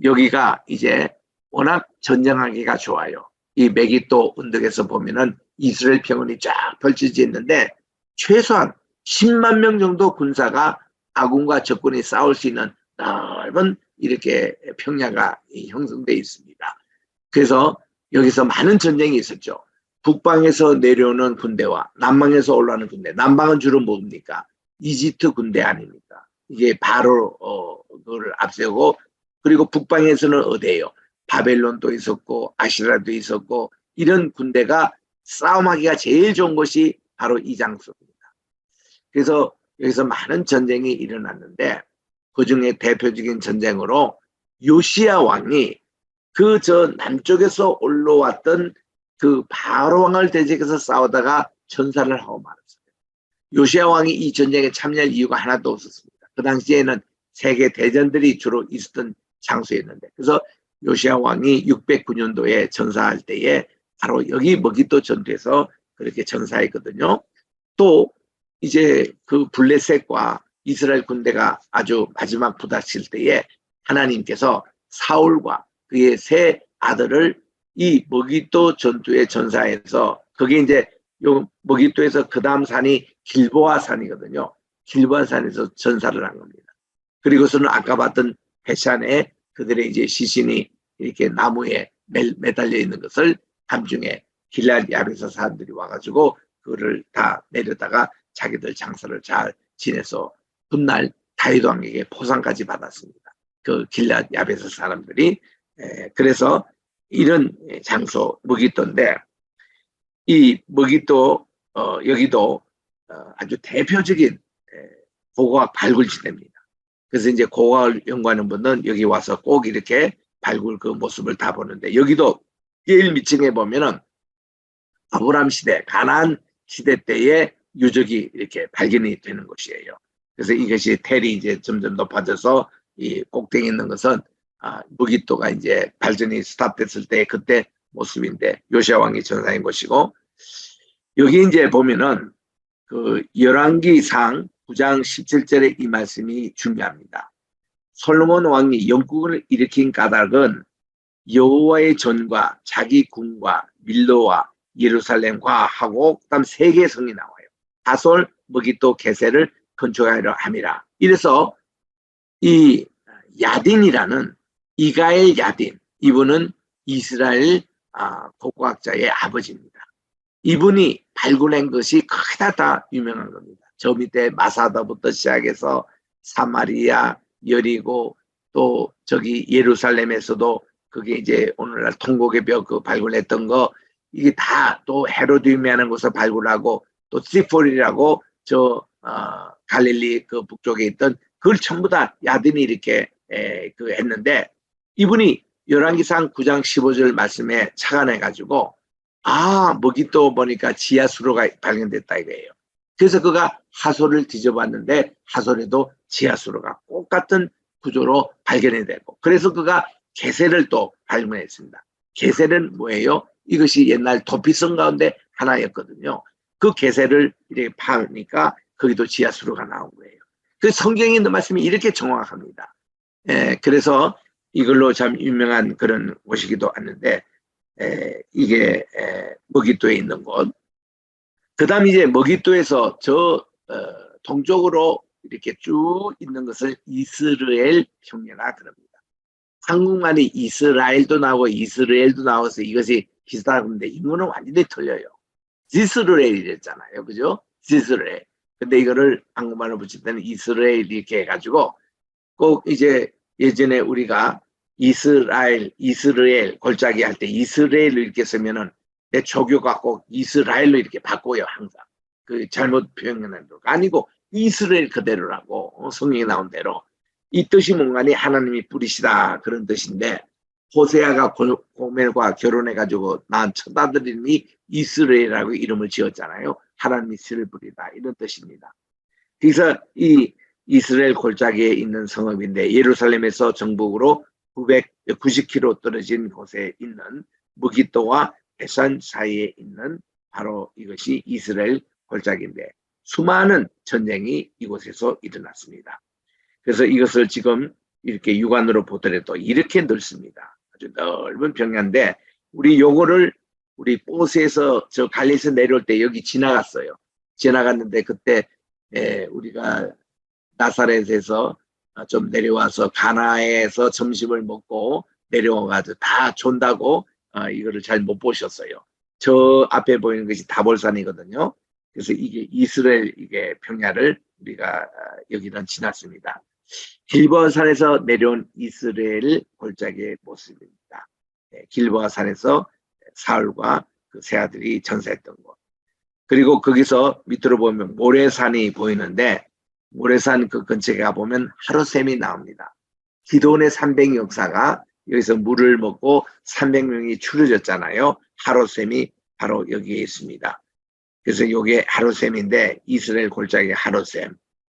여기가 이제 워낙 전쟁하기가 좋아요. 이 메기또 언덕에서 보면은 이스라엘 평원이 쫙 펼쳐져 있는데 최소한 10만 명 정도 군사가 아군과 적군이 싸울 수 있는 넓은 이렇게 평야가 형성되어 있습니다. 그래서 여기서 많은 전쟁이 있었죠. 북방에서 내려오는 군대와 남방에서 올라오는 군대. 남방은 주로 뭡니까? 이집트 군대 아닙니까? 이게 바로 그걸 앞세우고, 그리고 북방에서는 어디예요? 바벨론도 있었고 아시라도 있었고, 이런 군대가 싸움하기가 제일 좋은 곳이 바로 이 장소입니다. 그래서 여기서 많은 전쟁이 일어났는데 그중에 대표적인 전쟁으로 요시야 왕이 그 저 남쪽에서 올라왔던 그 바로 왕을 대적해서 싸우다가 전사를 하고 말았어요. 요시야 왕이 이 전쟁에 참여할 이유가 하나도 없었습니다. 그 당시에는 세계 대전들이 주로 있었던 장소였는데, 그래서 요시야 왕이 609년도에 전사할 때에 바로 여기 머기또 전투에서 그렇게 전사했거든요. 또 이제 그 블레셋과 이스라엘 군대가 아주 마지막 부닥칠 때에 하나님께서 사울과 그의 세 아들을 이 머기또 전투에 전사해서, 그게 이제 요 머기또에서 그 다음 산이 길보아 산이거든요. 길보아 산에서 전사를 한 겁니다. 그리고서는 아까 봤던 해산에 그들의 이제 시신이 이렇게 나무에 매달려 있는 것을 함중에 길랄 야베서 사람들이 와가지고 그거를 다 내려다가 자기들 장사를 잘 지내서 훗날 다윗 왕에게 포상까지 받았습니다. 그 길랄 야베서 사람들이. 그래서 이런 장소 머기또인데, 이 머기또 여기도 아주 대표적인 고고학 발굴지대입니다. 그래서 이제 고고학을 연구하는 분은 여기 와서 꼭 이렇게 발굴 그 모습을 다 보는데, 여기도 제일 밑층에 보면은 아브람 시대, 가나안 시대 때의 유적이 이렇게 발견이 되는 곳이에요. 그래서 이것이 텔이 이제 점점 높아져서 이 꼭대기 있는 것은 머기또가 이제 발전이 스탑됐을 때 그때 모습인데, 요시야 왕이 전사인 곳이고, 여기 이제 보면은 그 열왕기상 9장 17절에 이 말씀이 중요합니다. 솔로몬 왕이 영국을 일으킨 까닭은 여호와의 전과 자기 군과 밀로와 예루살렘과 하고 그다음 세 개의 성이 나와요. 하솔, 머기또, 게셀을 건축하려 함이라. 이래서 이 야딘이라는 이가엘 야딘, 이분은 이스라엘 고고학자의 아버지입니다. 이분이 발굴한 것이 크다 다 유명한 겁니다. 저 밑에 마사다부터 시작해서 사마리아, 여리고, 또 저기 예루살렘에서도 그게 이제 오늘날 통곡의 벽 그 발굴했던 거, 이게 다 또 헤로디움이라는 곳을 발굴하고, 또 시폴이라고 저 갈릴리 그 북쪽에 있던 그걸 전부 다 야딘이 이렇게 그 했는데, 이분이 열왕기상 9장 15절 말씀에 착안해 가지고 머기또 보니까 지하수로가 발견됐다 이거예요. 그래서 그가 하솔을 뒤져봤는데 하솔에도 지하수로가 똑같은 구조로 발견이 되고, 그래서 그가 게셀을 또 발견했습니다. 게셀은 뭐예요? 이것이 옛날 도피성 가운데 하나였거든요. 그 게셀을 이렇게 파니까 거기도 지하수로가 나온 거예요. 그 성경에 있는 말씀이 이렇게 정확합니다. 그래서 이걸로 참 유명한 그런 곳이기도 하는데, 이게 머깃도에 있는 곳. 그 다음 이제 머깃도에서 동쪽으로 이렇게 쭉 있는 것을 이스라엘 평야라 그럽니다. 한국말이 이스라엘도 나오고 이스라엘도 나와서 이것이 비슷한데英文은 완전히 틀려요. 지스라엘이랬잖아요. 그죠? 지스라엘. 근데 이거를 한국말로 붙일 때는 이스라엘 이렇게 해가지고 꼭 이제 예전에 우리가 이스라엘 골짜기 할 때 이스라엘로 이렇게 쓰면은 내 조교가 꼭 이스라엘로 이렇게 바꿔요. 항상. 그 잘못 표현하는 거 아니고 이스라엘 그대로라고 성경에 나온 대로. 이 뜻이 뭔가니 하나님이 뿌리시다 그런 뜻인데 호세아가 고멜과 결혼해가지고 낳은 첫 아들 이름이 이스라엘이라고 이름을 지었잖아요. 하나님이 씨를 뿌리다 이런 뜻입니다. 그래서 이 이스라엘 골짜기에 있는 성읍인데 예루살렘에서 정북으로 990km 떨어진 곳에 있는 무기또와 해산 사이에 있는 바로 이것이 이스라엘 골짜기인데 수많은 전쟁이 이곳에서 일어났습니다. 그래서 이것을 지금 이렇게 육안으로 보더라도 이렇게 넓습니다. 아주 넓은 평야인데 우리 요거를 우리 보스에서 저 갈리에서 내려올 때 여기 지나갔어요. 지나갔는데 그때 우리가 나사렛에서 좀 내려와서 가나에서 점심을 먹고 내려와가지고 다 존다고 이거를 잘 못 보셨어요. 저 앞에 보이는 것이 다볼산이거든요. 그래서 이게 이스라엘 이게 평야를 우리가 여기는 지났습니다. 길보아산에서 내려온 이스라엘 골짜기의 모습입니다. 길보아산에서 사울과 그 세 아들이 전사했던 곳. 그리고 거기서 밑으로 보면 모래산이 보이는데 모래산 그 근처에 가보면 하루샘이 나옵니다. 기도원의 300 역사가 여기서 물을 먹고 300명이 추려졌잖아요. 하루샘이 바로 여기에 있습니다. 그래서 이게 하루샘인데 이스라엘 골짜기 하루샘.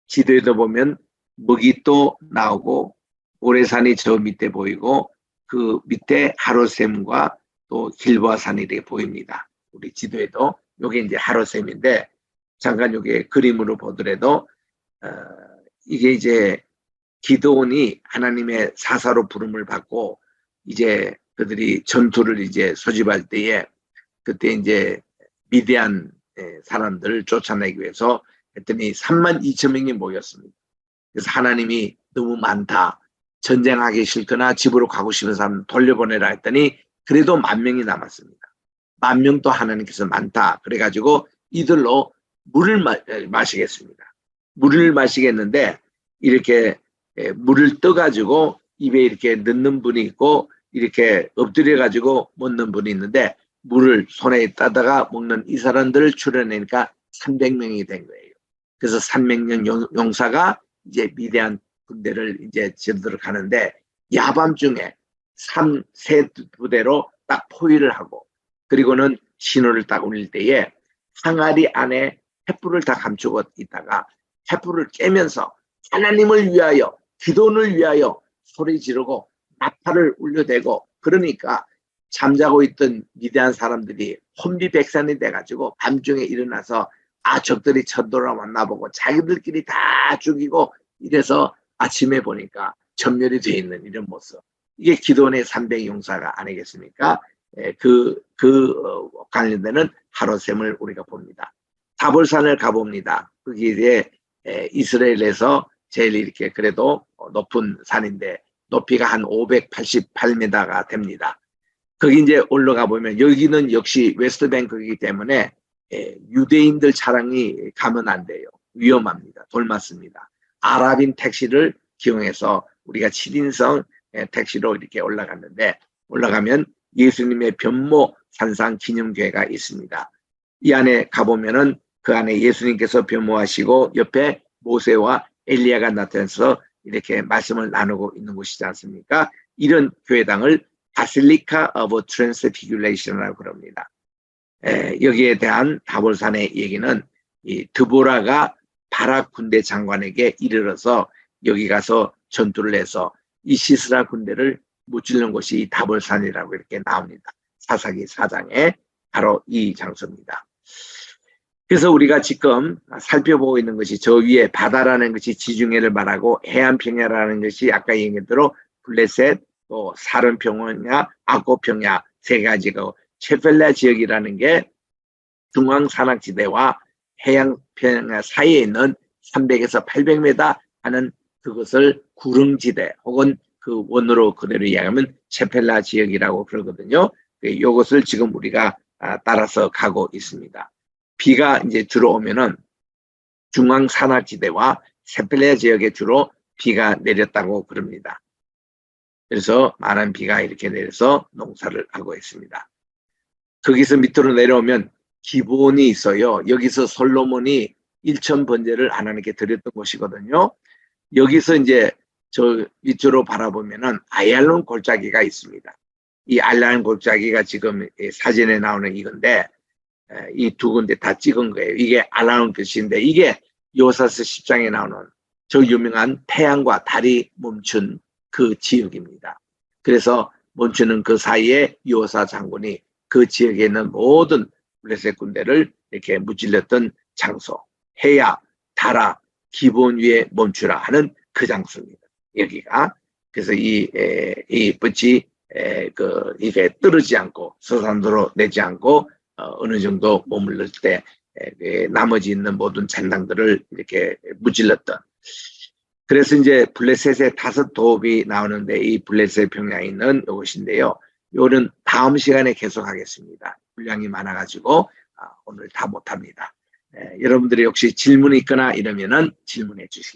지도에도 보면 머깃도 나오고 모래산이 저 밑에 보이고 그 밑에 하루샘과 또 길보아산이 이렇게 보입니다. 우리 지도에도 이게 이제 하루샘인데 잠깐 이게 그림으로 보더라도 이게 이제 기드온이 하나님의 사사로 부름을 받고 이제 그들이 전투를 이제 소집할 때에 그때 이제 미디안 사람들을 쫓아내기 위해서 했더니 32,000명이 모였습니다. 그래서 하나님이 너무 많다. 전쟁하기 싫거나 집으로 가고 싶은 사람 돌려보내라 했더니 그래도 10,000명이 남았습니다. 10,000명도 하나님께서 많다. 그래가지고 이들로 물을 마시겠습니다. 물을 마시겠는데 이렇게 물을 떠가지고 입에 이렇게 넣는 분이 있고 이렇게 엎드려가지고 먹는 분이 있는데 물을 손에 따다가 먹는 이 사람들을 추려내니까 300명이 된 거예요. 그래서 300명 용사가 이제 미대한 군대를 이제 지도록 하는데 야밤중에 세 부대로 딱 포위를 하고 그리고는 신호를 딱 울릴 때에 항아리 안에 횃불을 다 감추고 있다가 횃불을 깨면서 하나님을 위하여 기도를 위하여 소리 지르고 나팔을 울려대고 그러니까 잠자고 있던 미대한 사람들이 혼비백산이 돼가지고 밤중에 일어나서 적들이 쳐들어 왔나보고 자기들끼리 다 죽이고 이래서 아침에 보니까 전멸이 돼 있는 이런 모습. 이게 기도원의 300 용사가 아니겠습니까? 관련되는 하루샘을 우리가 봅니다. 다볼산을 가봅니다. 그게 이제 이스라엘에서 제일 이렇게 그래도 높은 산인데 높이가 한 588m가 됩니다. 거기 이제 올라가 보면 여기는 역시 웨스트뱅크이기 때문에 유대인들 차량이 가면 안 돼요. 위험합니다. 돌 맞습니다. 아랍인 택시를 기용해서 우리가 7인승 택시로 이렇게 올라갔는데 올라가면 예수님의 변모 산상 기념교회가 있습니다. 이 안에 가보면은 그 안에 예수님께서 변모하시고 옆에 모세와 엘리야가 나타나서 이렇게 말씀을 나누고 있는 곳이지 않습니까? 이런 교회당을 바실리카 오브 트랜스피규레이션이라고 그럽니다. 여기에 대한 다볼산의 얘기는 이 드보라가 바락 군대 장관에게 이르러서 여기 가서 전투를 해서 이 시스라 군대를 무찌르는 곳이 이 다볼산이라고 이렇게 나옵니다. 사사기 4장에 바로 이 장소입니다. 그래서 우리가 지금 살펴보고 있는 것이 저 위에 바다라는 것이 지중해를 말하고 해안평야라는 것이 아까 얘기한 대로 블레셋, 또 사른평야, 아고평야 세 가지고 셰펠레 지역이라는 게 중앙 산악지대와 해양평야 사이에 있는 300에서 800m 하는 그것을 구릉지대 혹은 그 원어로 그대로 이야기하면 셰펠라 지역이라고 그러거든요. 이것을 지금 우리가 따라서 가고 있습니다. 비가 이제 주로 오면은 중앙 산악지대와 셰펠라 지역에 주로 비가 내렸다고 그럽니다. 그래서 많은 비가 이렇게 내려서 농사를 하고 있습니다. 거기서 밑으로 내려오면 기본이 있어요. 여기서 솔로몬이 1,000번제를 하나님께 드렸던 곳이거든요. 여기서 이제 저 밑으로 바라보면은 아얄론 골짜기가 있습니다. 이 아얄론 골짜기가 지금 사진에 나오는 이건데 이 두 군데 다 찍은 거예요. 이게 아얄론 끝인데 이게 요사스 10장에 나오는 저 유명한 태양과 달이 멈춘 그 지역입니다. 그래서 멈추는 그 사이에 요사 장군이 그 지역에 있는 모든 블레셋 군대를 이렇게 무찔렀던 장소, 해야, 달아, 기본 위에 멈추라 하는 그 장소입니다. 여기가. 그래서 이 붓이 이게 떨어지지 않고 서산도로 내지 않고 어느 정도 머물렀을 때 나머지 있는 모든 잔당들을 이렇게 무찔렀던. 그래서 이제 블레셋의 5 도읍이 나오는데 이 블레셋 평야에 있는 이것인데요. 이거는 다음 시간에 계속하겠습니다. 분량이 많아가지고 오늘 다 못합니다. 여러분들이 혹시 질문이 있거나 이러면은 질문해 주시기